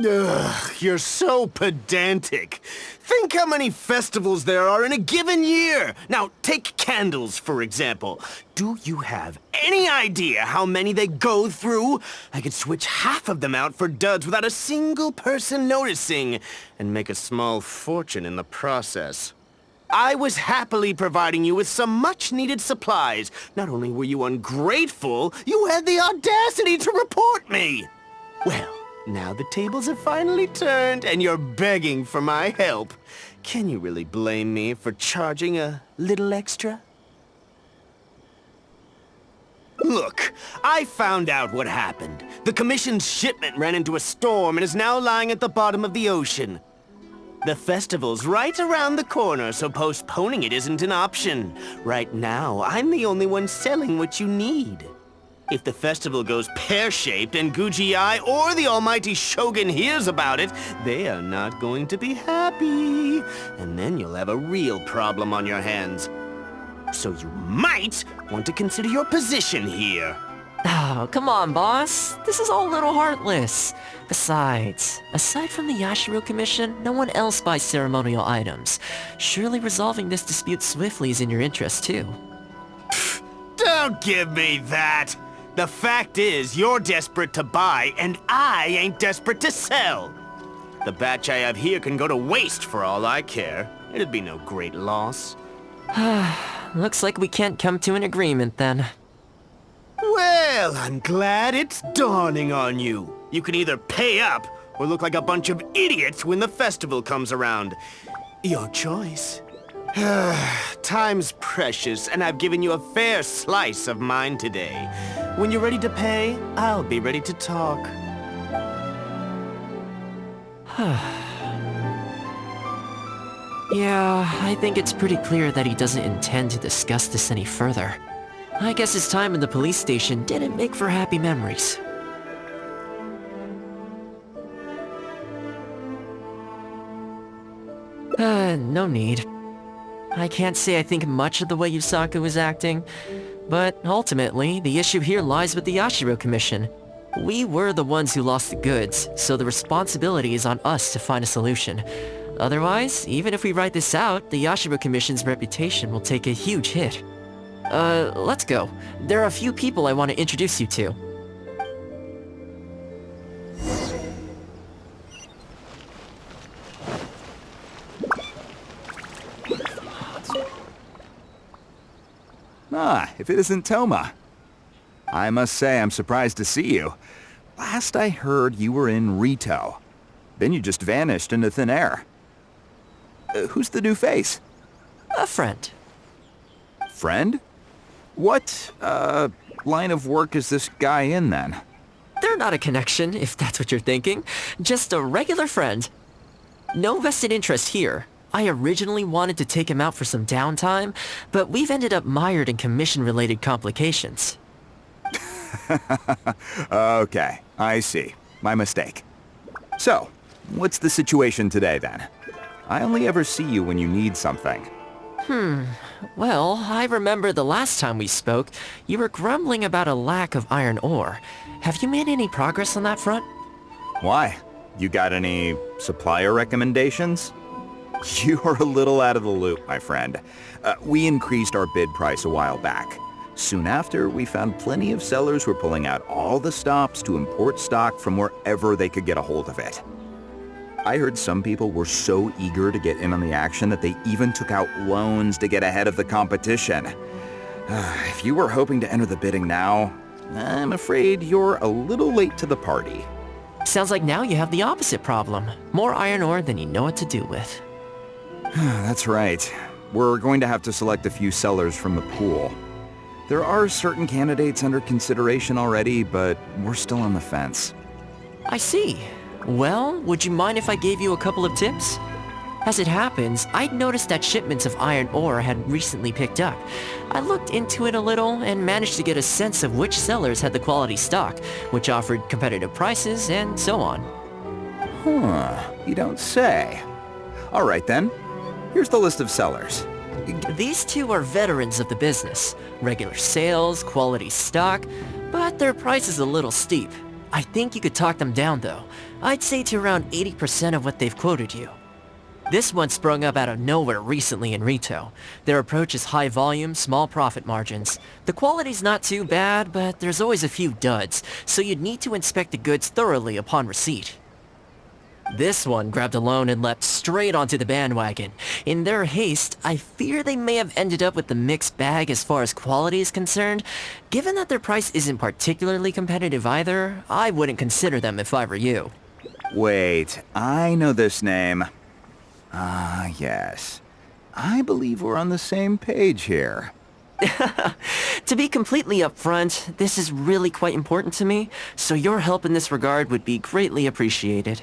Ugh, you're so pedantic. Think how many festivals there are in a given year. Now, take candles, for example. Do you have any idea how many they go through? I could switch half of them out for duds without a single person noticing, and make a small fortune in the process. I was happily providing you with some much-needed supplies. Not only were you ungrateful, you had the audacity to report me. Well, now the tables have finally turned, and you're begging for my help. Can you really blame me for charging a little extra? Look, I found out what happened. The Commission's shipment ran into a storm and is now lying at the bottom of the ocean. The festival's right around the corner, so postponing it isn't an option. Right now, I'm the only one selling what you need. If the festival goes pear-shaped and Guji-ai or the almighty Shogun hears about it, they are not going to be happy. And then you'll have a real problem on your hands. So you might want to consider your position here. Oh, come on, boss. This is all a little heartless. Besides, aside from the Yashiro Commission, no one else buys ceremonial items. Surely resolving this dispute swiftly is in your interest, too. Don't give me that! The fact is, you're desperate to buy, and I ain't desperate to sell. The batch I have here can go to waste for all I care. It'd be no great loss. Looks like we can't come to an agreement, then. Well, I'm glad it's dawning on you. You can either pay up, or look like a bunch of idiots when the festival comes around. Your choice. Time's precious, and I've given you a fair slice of mine today. When you're ready to pay, I'll be ready to talk. Yeah, I think it's pretty clear that he doesn't intend to discuss this any further. I guess his time in the police station didn't make for happy memories. No need. I can't say I think much of the way Yusaku was acting, but ultimately, the issue here lies with the Yashiro Commission. We were the ones who lost the goods, so the responsibility is on us to find a solution. Otherwise, even if we write this out, the Yashiro Commission's reputation will take a huge hit. Let's go. There are a few people I want to introduce you to. Ah, if it isn't Thoma. I must say I'm surprised to see you. Last I heard you were in Rito. Then you just vanished into thin air. Who's the new face? A friend. Friend? What, line of work is this guy in then? They're not a connection, if that's what you're thinking. Just a regular friend. No vested interest here. I originally wanted to take him out for some downtime, but we've ended up mired in commission-related complications. Okay, I see. My mistake. So, what's the situation today then? I only ever see you when you need something. Well, I remember the last time we spoke, you were grumbling about a lack of iron ore. Have you made any progress on that front? Why? You got any supplier recommendations? You're a little out of the loop, my friend. We increased our bid price a while back. Soon after, we found plenty of sellers were pulling out all the stops to import stock from wherever they could get a hold of it. I heard some people were so eager to get in on the action that they even took out loans to get ahead of the competition. If you were hoping to enter the bidding now, I'm afraid you're a little late to the party. Sounds like now you have the opposite problem. More iron ore than you know what to do with. That's right. We're going to have to select a few sellers from the pool. There are certain candidates under consideration already, but we're still on the fence. I see. Well, would you mind if I gave you a couple of tips? As it happens, I'd noticed that shipments of iron ore had recently picked up. I looked into it a little and managed to get a sense of which sellers had the quality stock, which offered competitive prices, and so on. You don't say. All right then. Here's the list of sellers. These two are veterans of the business. Regular sales, quality stock, but their price is a little steep. I think you could talk them down though. I'd say to around 80% of what they've quoted you. This one sprung up out of nowhere recently in Rito. Their approach is high volume, small profit margins. The quality's not too bad, but there's always a few duds, so you'd need to inspect the goods thoroughly upon receipt. This one grabbed a loan and leapt straight onto the bandwagon. In their haste, I fear they may have ended up with the mixed bag as far as quality is concerned. Given that their price isn't particularly competitive either, I wouldn't consider them if I were you. Wait, I know this name. Yes. I believe we're on the same page here. To be completely upfront, this is really quite important to me, so your help in this regard would be greatly appreciated.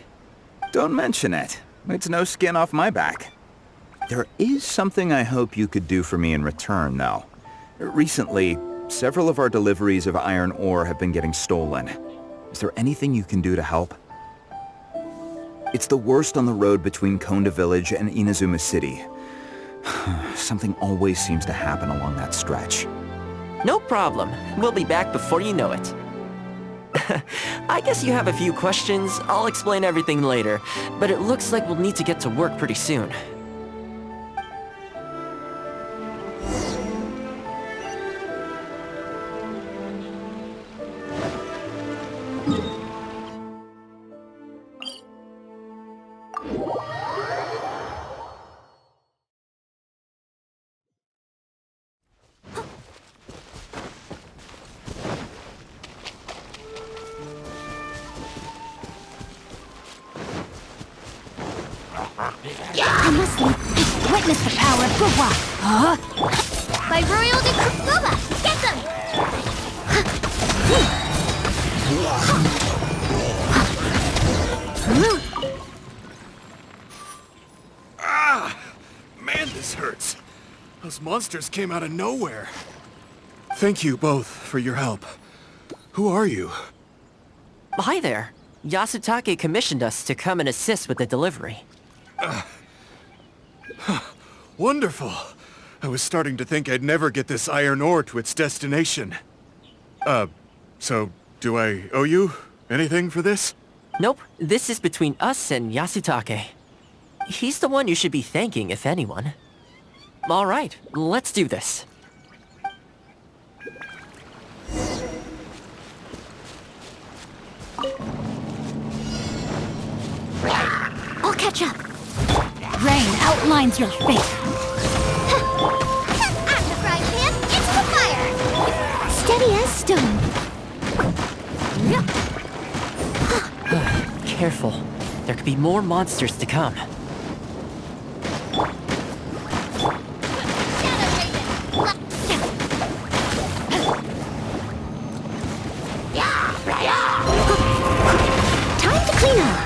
Don't mention it. It's no skin off my back. There is something I hope you could do for me in return, though. Recently, several of our deliveries of iron ore have been getting stolen. Is there anything you can do to help? It's the worst on the road between Konda Village and Inazuma City. Something always seems to happen along that stretch. No problem. We'll be back before you know it. I guess you have a few questions. I'll explain everything later, but it looks like we'll need to get to work pretty soon. I must witness the power of Guwa. Huh? By Royal de Kukuba! Get them! Man, this hurts. Those monsters came out of nowhere. Thank you both for your help. Who are you? Hi there. Yasutake commissioned us to come and assist with the delivery. Wonderful. I was starting to think I'd never get this iron ore to its destination. So do I owe you anything for this? Nope, this is between us and Yasutake. He's the one you should be thanking, if anyone. Alright, let's do this. I'll catch up. Rain outlines your fate. I'm the frying pan, it's the fire steady as stone. Careful. There could be more monsters to come. Time to clean up.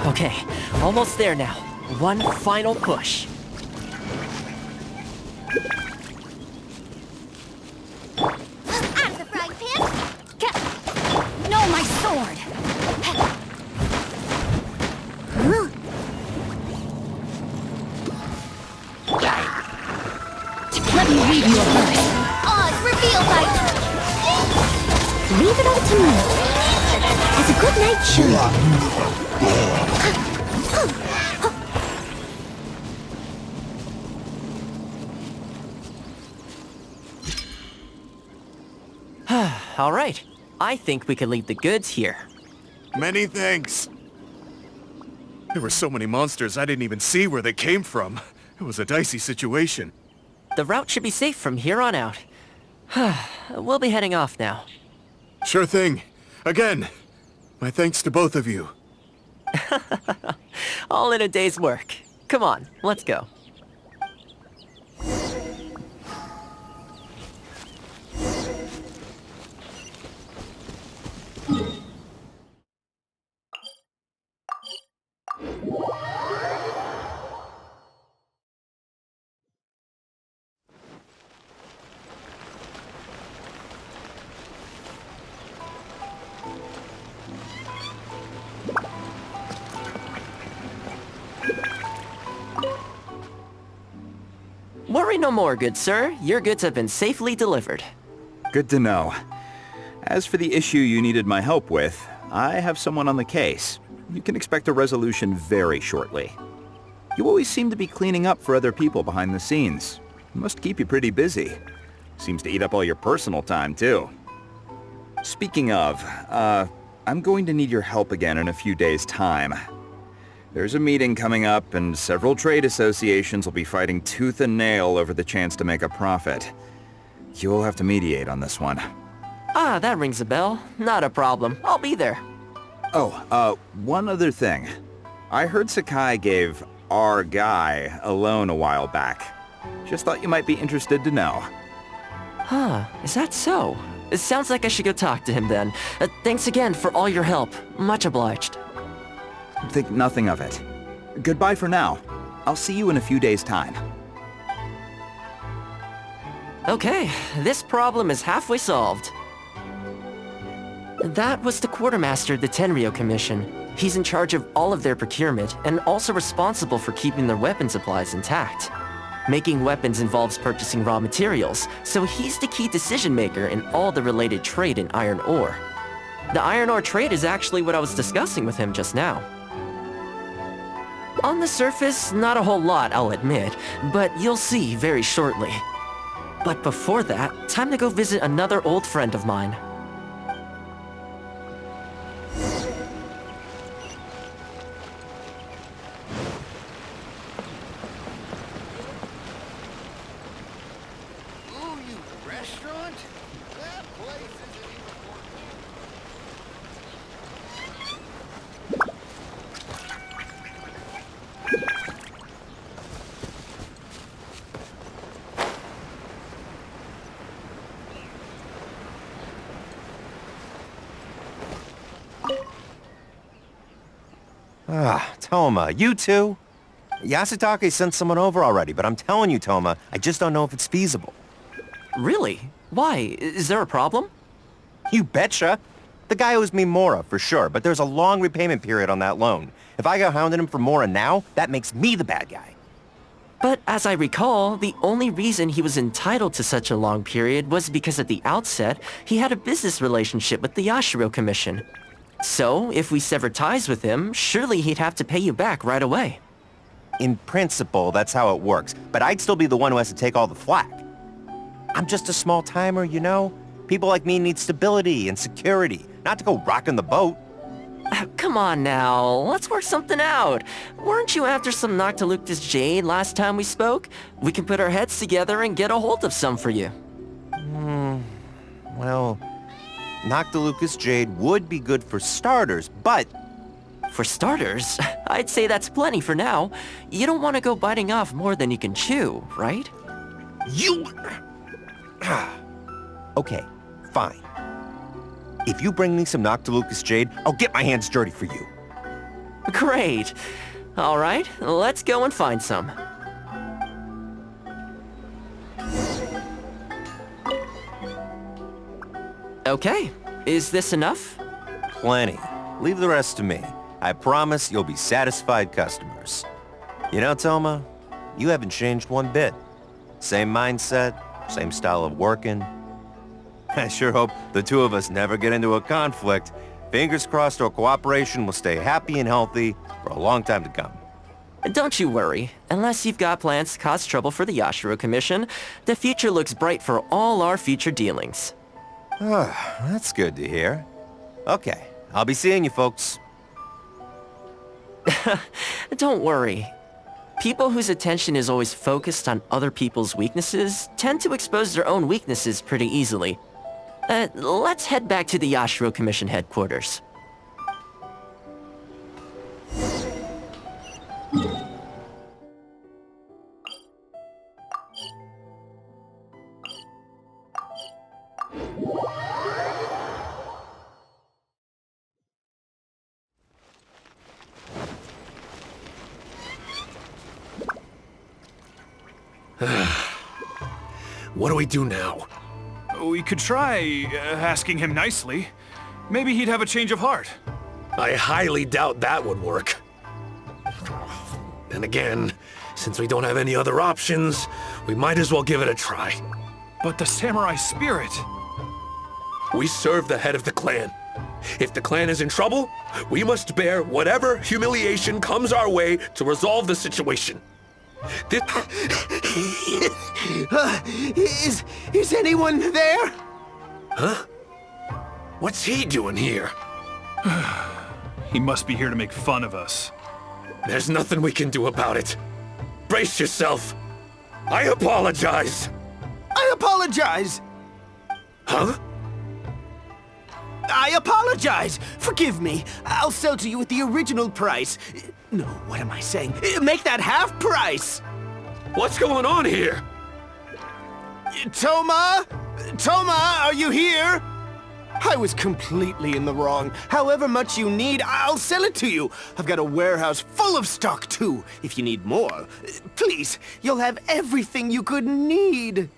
Okay, almost there now. One final push. Out of the frying pan. No, my sword. Let me read you a verse. Oz, reveal thy... Leave it all to me. As a good knight should. All right. I think we can leave the goods here. Many thanks. There were so many monsters I didn't even see where they came from. It was a dicey situation. The route should be safe from here on out. We'll be heading off now. Sure thing. Again, my thanks to both of you. All in a day's work. Come on, let's go. Worry no more, good sir. Your goods have been safely delivered. Good to know. As for the issue you needed my help with, I have someone on the case. You can expect a resolution very shortly. You always seem to be cleaning up for other people behind the scenes. Must keep you pretty busy. Seems to eat up all your personal time, too. Speaking of, I'm going to need your help again in a few days' time. There's a meeting coming up, and several trade associations will be fighting tooth and nail over the chance to make a profit. You'll have to mediate on this one. Ah, that rings a bell. Not a problem. I'll be there. Oh, one other thing. I heard Sakai gave our guy a loan a while back. Just thought you might be interested to know. Huh, is that so? It sounds like I should go talk to him then. Thanks again for all your help. Much obliged. Think nothing of it. Goodbye for now. I'll see you in a few days' time. Okay, this problem is halfway solved. That was the quartermaster of the Tenryo Commission. He's in charge of all of their procurement, and also responsible for keeping their weapon supplies intact. Making weapons involves purchasing raw materials, so he's the key decision-maker in all the related trade in iron ore. The iron ore trade is actually what I was discussing with him just now. On the surface, not a whole lot, I'll admit, but you'll see very shortly. But before that, time to go visit another old friend of mine. Thoma, you too? Yasutake sent someone over already, but I'm telling you, Thoma, I just don't know if it's feasible. Really? Why? Is there a problem? You betcha. The guy owes me Mora, for sure, but there's a long repayment period on that loan. If I go hounding him for Mora now, that makes me the bad guy. But as I recall, the only reason he was entitled to such a long period was because at the outset, he had a business relationship with the Yashiro Commission. So, if we sever ties with him, surely he'd have to pay you back right away. In principle, that's how it works, but I'd still be the one who has to take all the flack. I'm just a small timer, you know? People like me need stability and security, not to go rocking the boat. Come on now, let's work something out. Weren't you after some Noctiluctus jade last time we spoke? We can put our heads together and get a hold of some for you. Well, Noctilucus jade would be good for starters, but... For starters, I'd say that's plenty for now. You don't want to go biting off more than you can chew, right? You... Okay, fine. If you bring me some Noctilucus jade, I'll get my hands dirty for you. Great. All right, let's go and find some. Okay, is this enough? Plenty. Leave the rest to me. I promise you'll be satisfied customers. You know, Thoma, you haven't changed one bit. Same mindset, same style of working. I sure hope the two of us never get into a conflict. Fingers crossed our cooperation will stay happy and healthy for a long time to come. Don't you worry. Unless you've got plans to cause trouble for the Yashiro Commission, the future looks bright for all our future dealings. That's good to hear. Okay, I'll be seeing you folks. Don't worry. People whose attention is always focused on other people's weaknesses tend to expose their own weaknesses pretty easily. Let's head back to the Yashiro Commission headquarters. What do we do now? We could try asking him nicely. Maybe he'd have a change of heart. I highly doubt that would work. Then again, since we don't have any other options, we might as well give it a try. But the samurai spirit... We serve the head of the clan. If the clan is in trouble, we must bear whatever humiliation comes our way to resolve the situation. Is anyone there? Huh? What's he doing here? He must be here to make fun of us. There's nothing we can do about it. Brace yourself. I apologize. I apologize. Huh? I apologize. Forgive me. I'll sell to you at the original price. No, what am I saying? Make that half price. What's going on here? Thoma? Thoma, are you here? I was completely in the wrong. However much you need, I'll sell it to you. I've got a warehouse full of stock, too, if you need more. Please, you'll have everything you could need.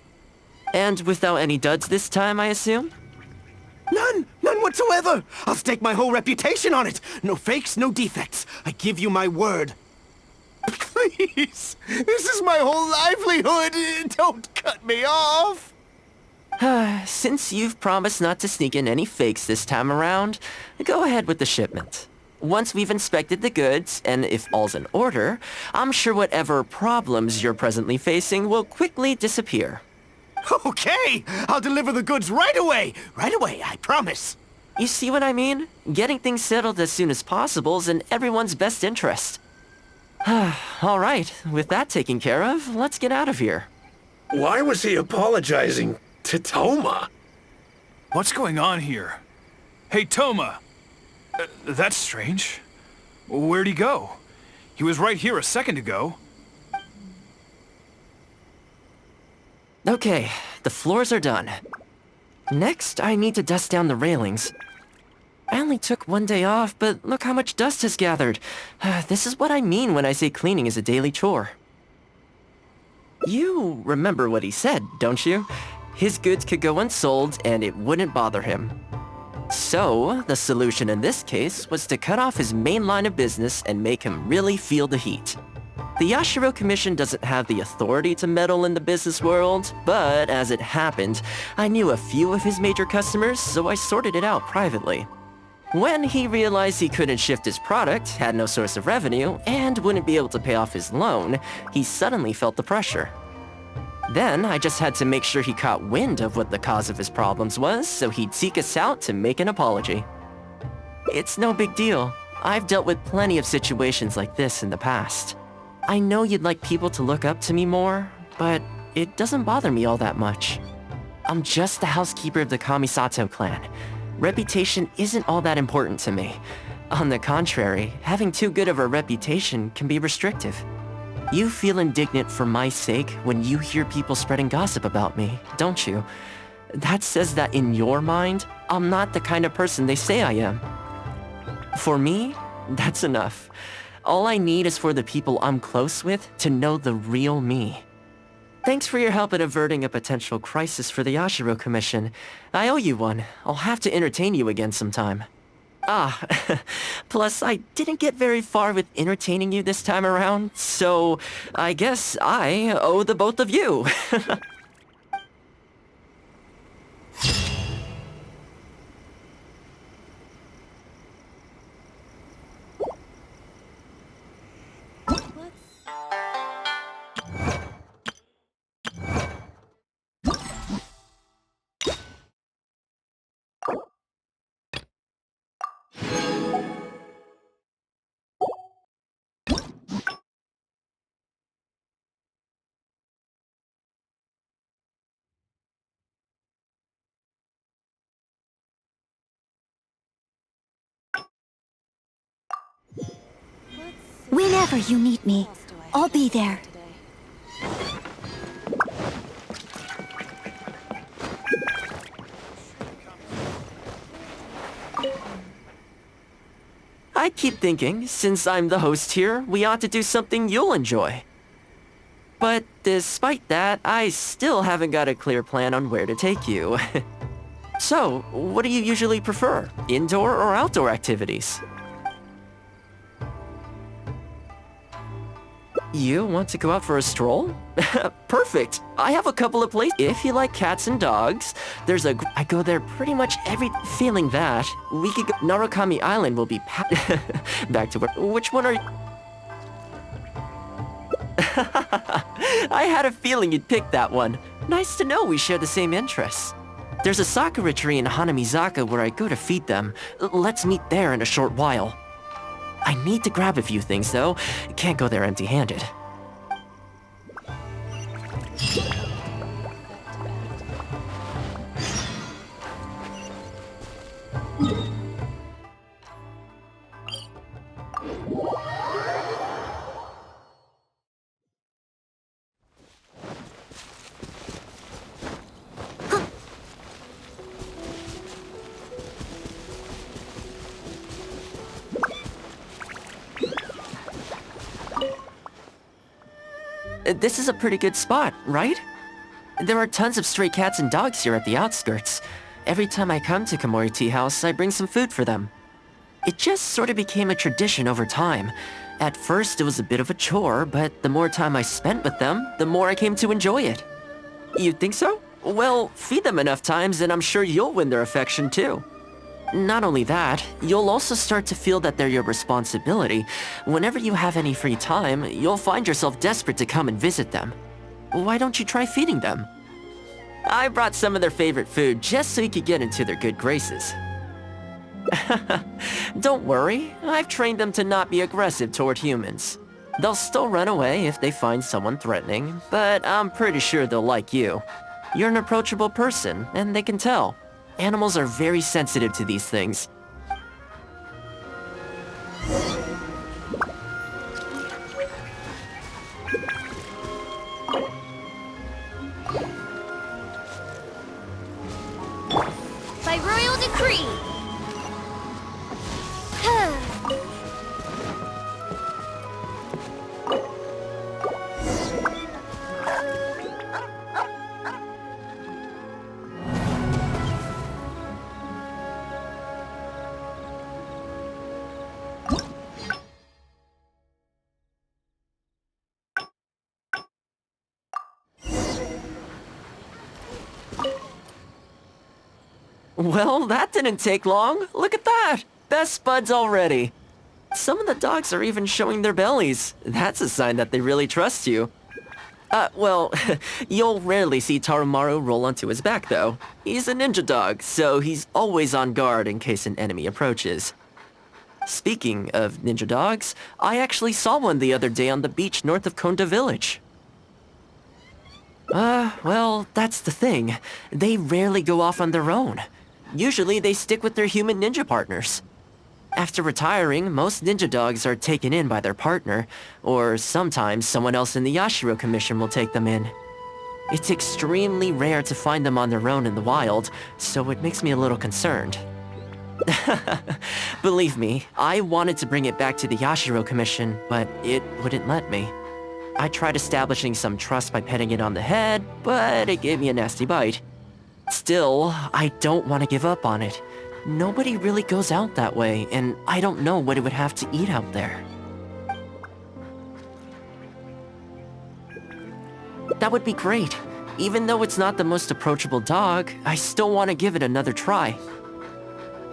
And without any duds this time, I assume? None whatsoever. I'll stake my whole reputation on it. No fakes, no defects. I give you my word. Please, this is my whole livelihood. Don't cut me off. Since you've promised not to sneak in any fakes this time around, go ahead with the shipment. Once we've inspected the goods, and if all's in order, I'm sure whatever problems you're presently facing will quickly disappear. Okay, I'll deliver the goods right away. Right away, I promise. You see what I mean? Getting things settled as soon as possible is in everyone's best interest. All right, with that taken care of, let's get out of here. Why was he apologizing to Thoma? What's going on here? Hey, Thoma! That's strange. Where'd he go? He was right here a second ago. Okay, the floors are done. Next, I need to dust down the railings. I only took one day off, but look how much dust has gathered. This is what I mean when I say cleaning is a daily chore. You remember what he said, don't you? His goods could go unsold and it wouldn't bother him. So, the solution in this case was to cut off his main line of business and make him really feel the heat. The Yashiro Commission doesn't have the authority to meddle in the business world, but as it happened, I knew a few of his major customers, so I sorted it out privately. When he realized he couldn't shift his product, had no source of revenue, and wouldn't be able to pay off his loan, he suddenly felt the pressure. Then I just had to make sure he caught wind of what the cause of his problems was, so he'd seek us out to make an apology. It's no big deal. I've dealt with plenty of situations like this in the past. I know you'd like people to look up to me more, but it doesn't bother me all that much. I'm just the housekeeper of the Kamisato clan. Reputation isn't all that important to me. On the contrary, having too good of a reputation can be restrictive. You feel indignant for my sake when you hear people spreading gossip about me, don't you? That says that in your mind, I'm not the kind of person they say I am. For me, that's enough. All I need is for the people I'm close with to know the real me. Thanks for your help in averting a potential crisis for the Yashiro Commission. I owe you one. I'll have to entertain you again sometime. Ah, plus I didn't get very far with entertaining you this time around, so I guess I owe the both of you. Whenever you need me, I'll be there. I keep thinking, since I'm the host here, we ought to do something you'll enjoy. But despite that, I still haven't got a clear plan on where to take you. So, what do you usually prefer? Indoor or outdoor activities? You want to go out for a stroll? Perfect! I have a couple of places. If you like cats and dogs, I go there pretty much feeling that, we could go... Narukami Island will be back to work. Which one are you... I had a feeling you'd pick that one. Nice to know we share the same interests. There's a sakura tree in Hanamizaka where I go to feed them. Let's meet there in a short while. I need to grab a few things, though. Can't go there empty-handed. This is a pretty good spot, right? There are tons of stray cats and dogs here at the outskirts. Every time I come to Komori Tea House, I bring some food for them. It just sort of became a tradition over time. At first, it was a bit of a chore, but the more time I spent with them, the more I came to enjoy it. You think so? Well, feed them enough times and I'm sure you'll win their affection too. Not only that, you'll also start to feel that they're your responsibility. Whenever you have any free time, you'll find yourself desperate to come and visit them. Why don't you try feeding them? I brought some of their favorite food just so you could get into their good graces. Don't worry, I've trained them to not be aggressive toward humans. They'll still run away if they find someone threatening, but I'm pretty sure they'll like you. You're an approachable person, and they can tell. Animals are very sensitive to these things. By royal decree! Well, that didn't take long. Look at that! Best buds already. Some of the dogs are even showing their bellies. That's a sign that they really trust you. Well, you'll rarely see Tarumaru roll onto his back, though. He's a ninja dog, so he's always on guard in case an enemy approaches. Speaking of ninja dogs, I actually saw one the other day on the beach north of Konda Village. Well, that's the thing. They rarely go off on their own. Usually they stick with their human ninja partners. After retiring, most ninja dogs are taken in by their partner, or sometimes someone else in the Yashiro Commission will take them in. It's extremely rare to find them on their own in the wild, so it makes me a little concerned. Believe me, I wanted to bring it back to the Yashiro Commission, but it wouldn't let me. I tried establishing some trust by petting it on the head, but it gave me a nasty bite. Still, I don't want to give up on it. Nobody really goes out that way, and I don't know what it would have to eat out there. That would be great. Even though it's not the most approachable dog, I still want to give it another try.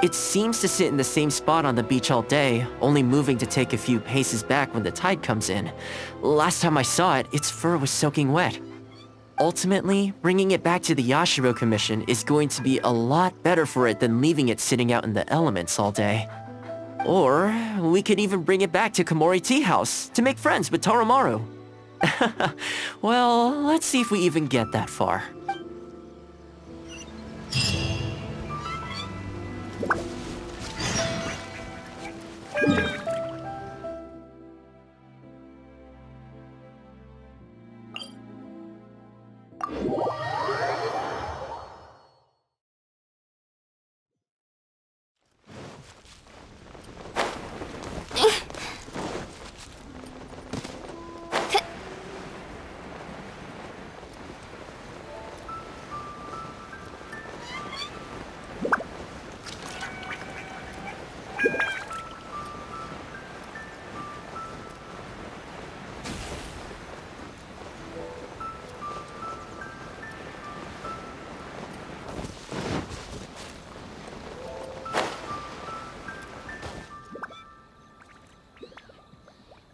It seems to sit in the same spot on the beach all day, only moving to take a few paces back when the tide comes in. Last time I saw it, its fur was soaking wet. Ultimately, bringing it back to the Yashiro Commission is going to be a lot better for it than leaving it sitting out in the elements all day. Or, we could even bring it back to Komori Tea House to make friends with Tarumaru. Well, let's see if we even get that far.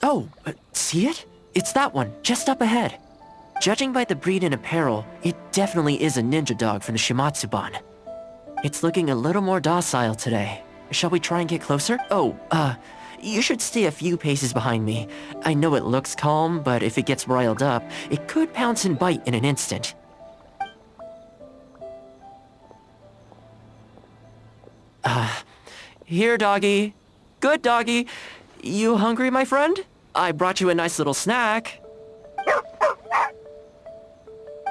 Oh, see it? It's that one, just up ahead. Judging by the breed and apparel, it definitely is a ninja dog from the Shimatsuban. It's looking a little more docile today. Shall we try and get closer? Oh, you should stay a few paces behind me. I know it looks calm, but if it gets riled up, it could pounce and bite in an instant. Here, doggy. Good doggy. You hungry, my friend? I brought you a nice little snack.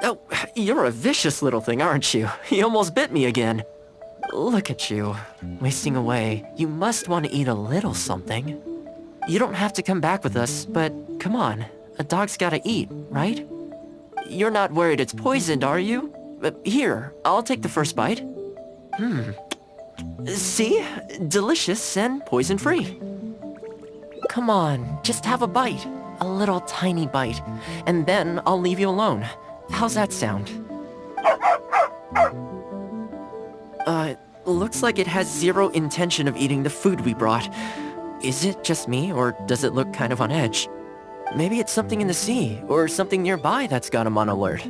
Oh, you're a vicious little thing, aren't you? You almost bit me again. Look at you, wasting away. You must want to eat a little something. You don't have to come back with us, but come on. A dog's gotta eat, right? You're not worried it's poisoned, are you? Here, I'll take the first bite. See? Delicious and poison-free. Come on, just have a bite. A little tiny bite. And then I'll leave you alone. How's that sound? Looks like it has zero intention of eating the food we brought. Is it just me, or does it look kind of on edge? Maybe it's something in the sea, or something nearby that's got him on alert.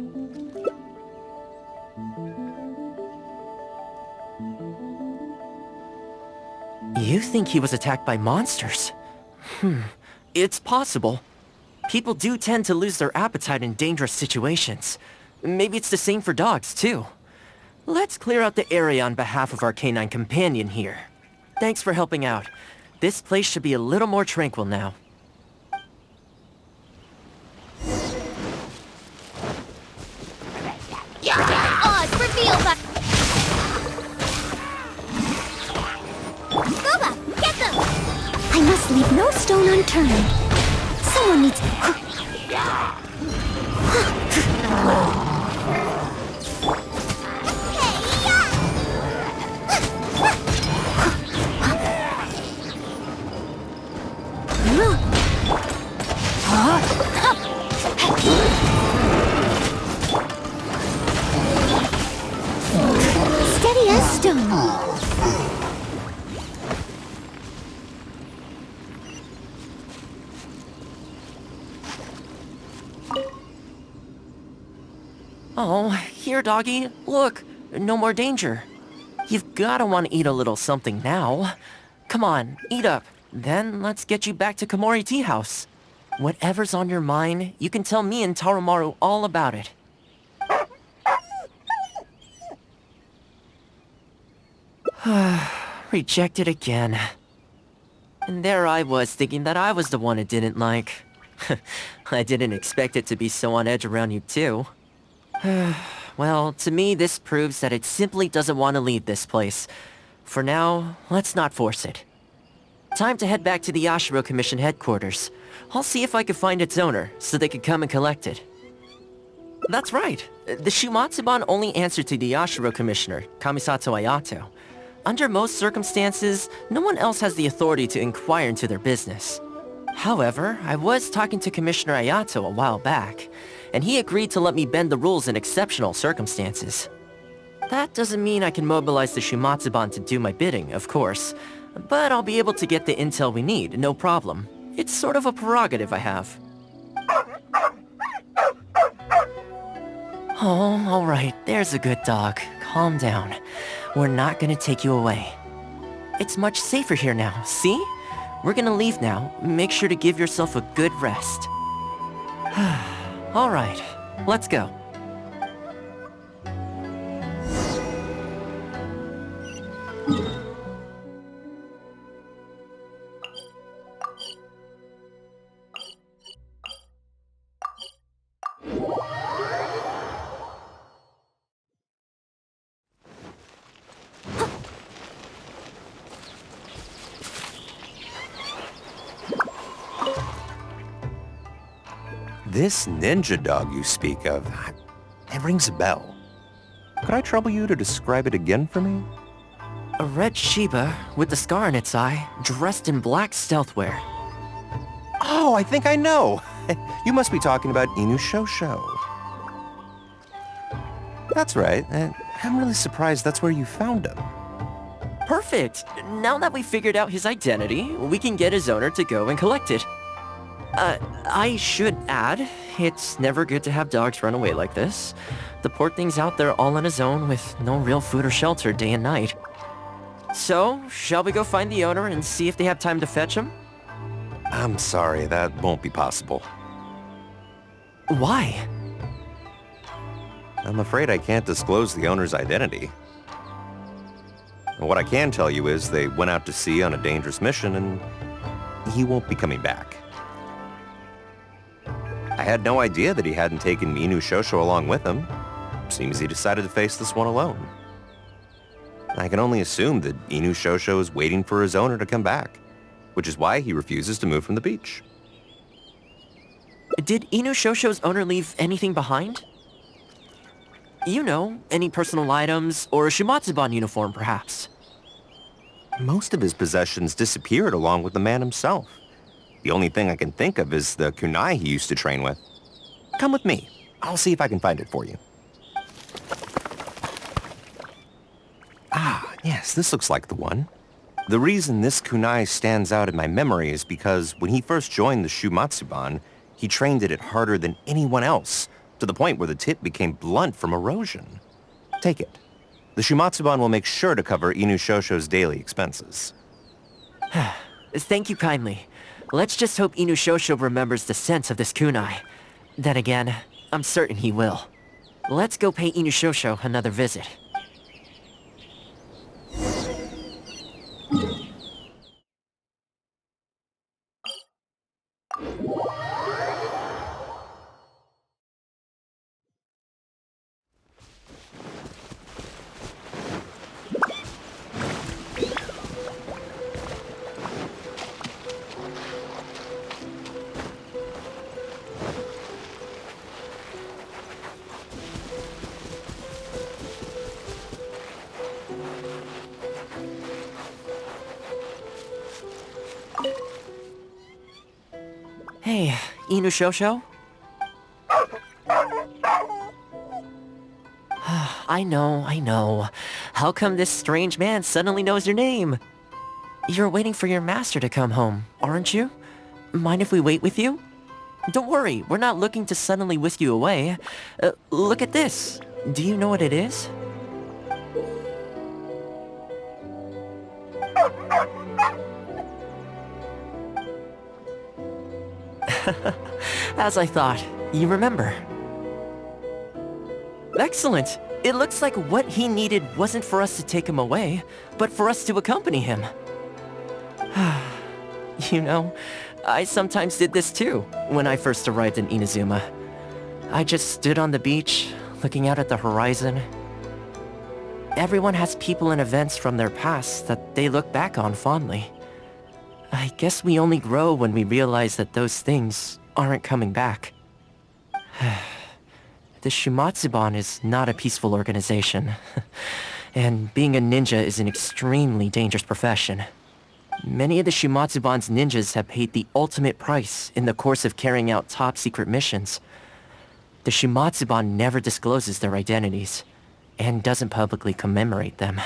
You think he was attacked by monsters? It's possible. People do tend to lose their appetite in dangerous situations. Maybe it's the same for dogs, too. Let's clear out the area on behalf of our canine companion here. Thanks for helping out. This place should be a little more tranquil now. Oz, reveal that... Boba, get them! I must leave no stone unturned. Someone needs... Steady as stone. Oh, here, doggy. Look, no more danger. You've gotta want to eat a little something now. Come on, eat up. Then let's get you back to Komori Tea House. Whatever's on your mind, you can tell me and Tarumaru all about it. Rejected again. And there I was thinking that I was the one it didn't like. I didn't expect it to be so on edge around you too. Well, to me this proves that it simply doesn't want to leave this place. For now, let's not force it. Time to head back to the Yashiro Commission headquarters. I'll see if I can find its owner, so they could come and collect it. That's right. The Shumatsuban only answer to the Yashiro Commissioner, Kamisato Ayato. Under most circumstances, no one else has the authority to inquire into their business. However, I was talking to Commissioner Ayato a while back, and he agreed to let me bend the rules in exceptional circumstances. That doesn't mean I can mobilize the Shumatsuban to do my bidding, of course, but I'll be able to get the intel we need, no problem. It's sort of a prerogative I have. Oh, alright, there's a good dog. Calm down. We're not gonna take you away. It's much safer here now, see? We're gonna leave now. Make sure to give yourself a good rest. Alright, let's go. This ninja dog you speak of, it rings a bell. Could I trouble you to describe it again for me? A red Shiba with the scar in its eye, dressed in black stealth wear. Oh, I think I know. You must be talking about Inu Shosho. That's right. I'm really surprised that's where you found him. Perfect! Now that we've figured out his identity, we can get his owner to go and collect it. I should add, it's never good to have dogs run away like this. The poor thing's out there all on his own with no real food or shelter day and night. So, shall we go find the owner and see if they have time to fetch him? I'm sorry, that won't be possible. Why? I'm afraid I can't disclose the owner's identity. What I can tell you is they went out to sea on a dangerous mission and he won't be coming back. I had no idea that he hadn't taken Inu Shosho along with him. Seems he decided to face this one alone. I can only assume that Inu Shosho is waiting for his owner to come back, which is why he refuses to move from the beach. Did Inu Shosho's owner leave anything behind? You know, any personal items, or a Shumatsuban uniform, perhaps? Most of his possessions disappeared along with the man himself. The only thing I can think of is the kunai he used to train with. Come with me. I'll see if I can find it for you. Ah, yes, this looks like the one. The reason this kunai stands out in my memory is because when he first joined the Shumatsuban, he trained it harder than anyone else, to the point where the tip became blunt from erosion. Take it. The Shumatsuban will make sure to cover Inu Shosho's daily expenses. Thank you kindly. Let's just hope Inu Shosho remembers the sense of this kunai. Then again, I'm certain he will. Let's go pay Inu Shosho another visit. Hey, Inu Shosho? I know. How come this strange man suddenly knows your name? You're waiting for your master to come home, aren't you? Mind if we wait with you? Don't worry, we're not looking to suddenly whisk you away. Look at this. Do you know what it is? As I thought, you remember. Excellent. It looks like what he needed wasn't for us to take him away, but for us to accompany him. You know, I sometimes did this too, when I first arrived in Inazuma. I just stood on the beach, looking out at the horizon. Everyone has people and events from their past that they look back on fondly. I guess we only grow when we realize that those things aren't coming back. The Shumatsuban is not a peaceful organization, and being a ninja is an extremely dangerous profession. Many of the Shumatsuban's ninjas have paid the ultimate price in the course of carrying out top-secret missions. The Shumatsuban never discloses their identities, and doesn't publicly commemorate them.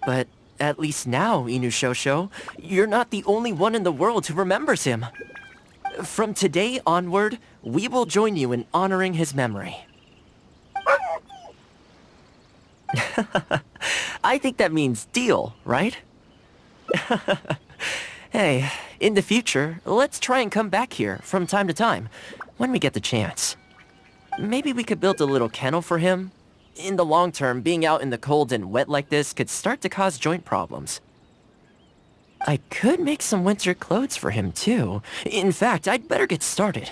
But at least now, Inushosho, you're not the only one in the world who remembers him. From today onward, we will join you in honoring his memory. I think that means deal, right? Hey, in the future, let's try and come back here from time to time, when we get the chance. Maybe we could build a little kennel for him. In the long term, being out in the cold and wet like this could start to cause joint problems. I could make some winter clothes for him too. In fact, I'd better get started.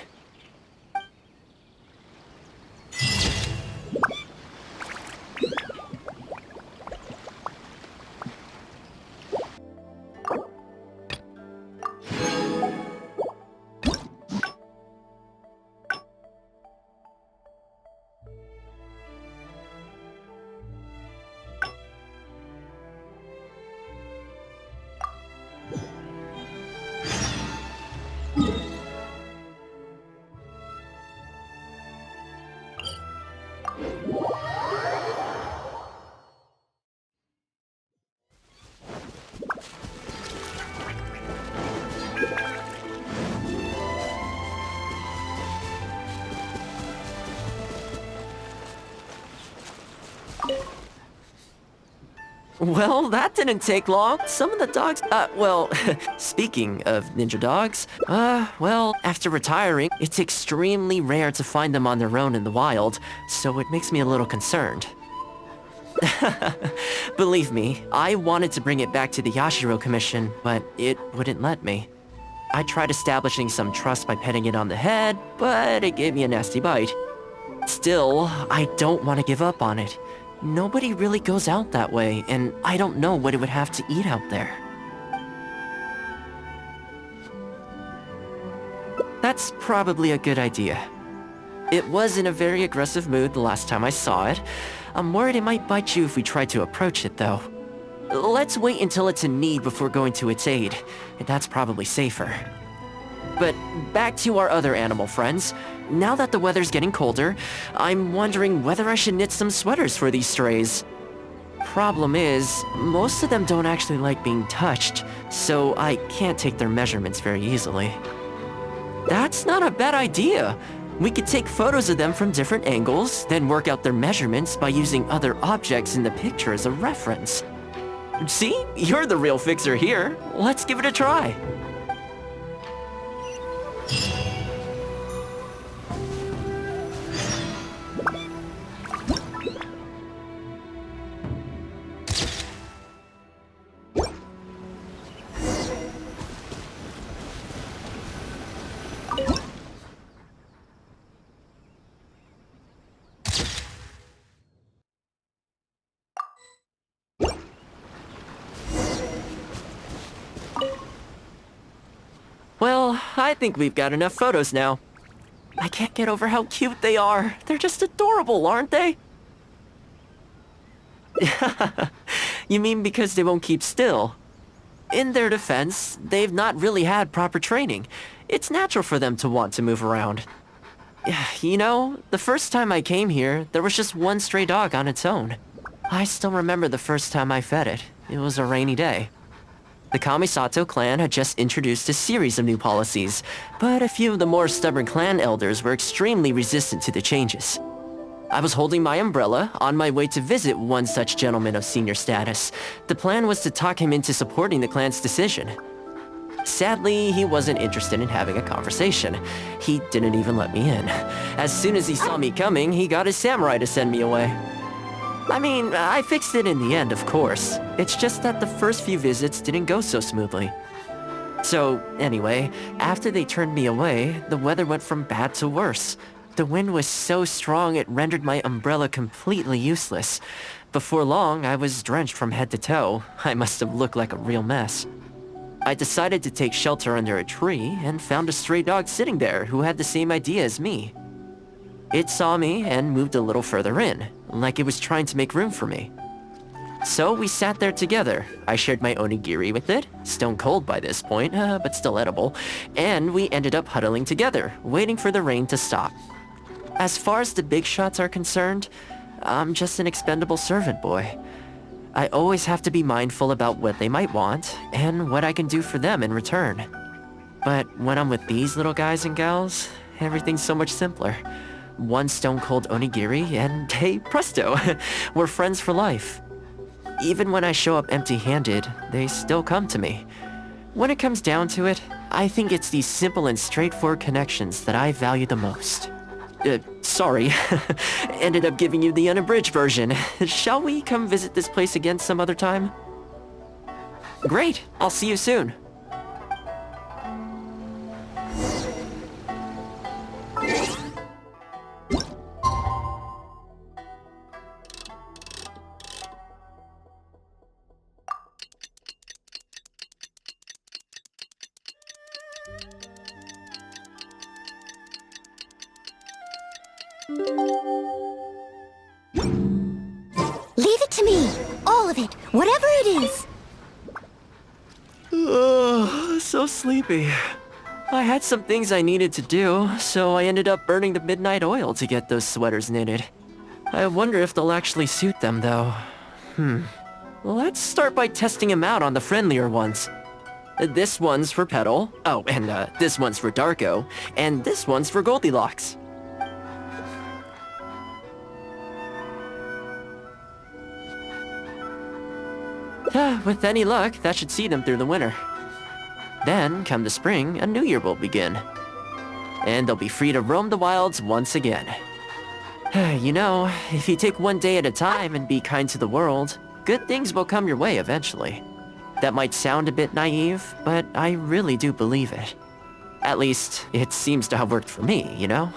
Well, that didn't take long. Some of the dogs, well, speaking of ninja dogs, well, after retiring, it's extremely rare to find them on their own in the wild, so it makes me a little concerned. Believe me, I wanted to bring it back to the Yashiro Commission, but it wouldn't let me. I tried establishing some trust by petting it on the head, but it gave me a nasty bite. Still, I don't want to give up on it. Nobody really goes out that way, and I don't know what it would have to eat out there. That's probably a good idea. It was in a very aggressive mood the last time I saw it. I'm worried it might bite you if we try to approach it, though. Let's wait until it's in need before going to its aid. That's probably safer. But back to our other animal friends. Now that the weather's getting colder, I'm wondering whether I should knit some sweaters for these strays. Problem is, most of them don't actually like being touched, so I can't take their measurements very easily. That's not a bad idea. We could take photos of them from different angles, then work out their measurements by using other objects in the picture as a reference. See? You're the real fixer here. Let's give it a try. Well, I think we've got enough photos now. I can't get over how cute they are. They're just adorable, aren't they? You mean because they won't keep still? In their defense, they've not really had proper training. It's natural for them to want to move around. You know, the first time I came here, there was just one stray dog on its own. I still remember the first time I fed it. It was a rainy day. The Kamisato clan had just introduced a series of new policies, but a few of the more stubborn clan elders were extremely resistant to the changes. I was holding my umbrella, on my way to visit one such gentleman of senior status. The plan was to talk him into supporting the clan's decision. Sadly, he wasn't interested in having a conversation. He didn't even let me in. As soon as he saw me coming, he got his samurai to send me away. I mean, I fixed it in the end, of course. It's just that the first few visits didn't go so smoothly. So, anyway, after they turned me away, the weather went from bad to worse. The wind was so strong it rendered my umbrella completely useless. Before long, I was drenched from head to toe. I must have looked like a real mess. I decided to take shelter under a tree and found a stray dog sitting there who had the same idea as me. It saw me and moved a little further in, like it was trying to make room for me. So we sat there together. I shared my onigiri with it, stone cold by this point, but still edible, and we ended up huddling together, waiting for the rain to stop. As far as the big shots are concerned, I'm just an expendable servant boy. I always have to be mindful about what they might want, and what I can do for them in return. But when I'm with these little guys and gals, everything's so much simpler. One stone-cold onigiri, and hey, presto, we're friends for life. Even when I show up empty-handed, they still come to me. When it comes down to it, I think it's these simple and straightforward connections that I value the most. Sorry. Ended up giving you the unabridged version. Shall we come visit this place again some other time? Great, I'll see you soon. Leave it to me! All of it! Whatever it is! Oh, so sleepy. I had some things I needed to do, so I ended up burning the midnight oil to get those sweaters knitted. I wonder if they'll actually suit them, though. Let's start by testing them out on the friendlier ones. This one's for Petal. Oh, and this one's for Darko. And this one's for Goldilocks. With any luck, that should see them through the winter. Then, come the spring, a new year will begin. And they'll be free to roam the wilds once again. You know, if you take one day at a time and be kind to the world, good things will come your way eventually. That might sound a bit naive, but I really do believe it. At least, it seems to have worked for me, you know?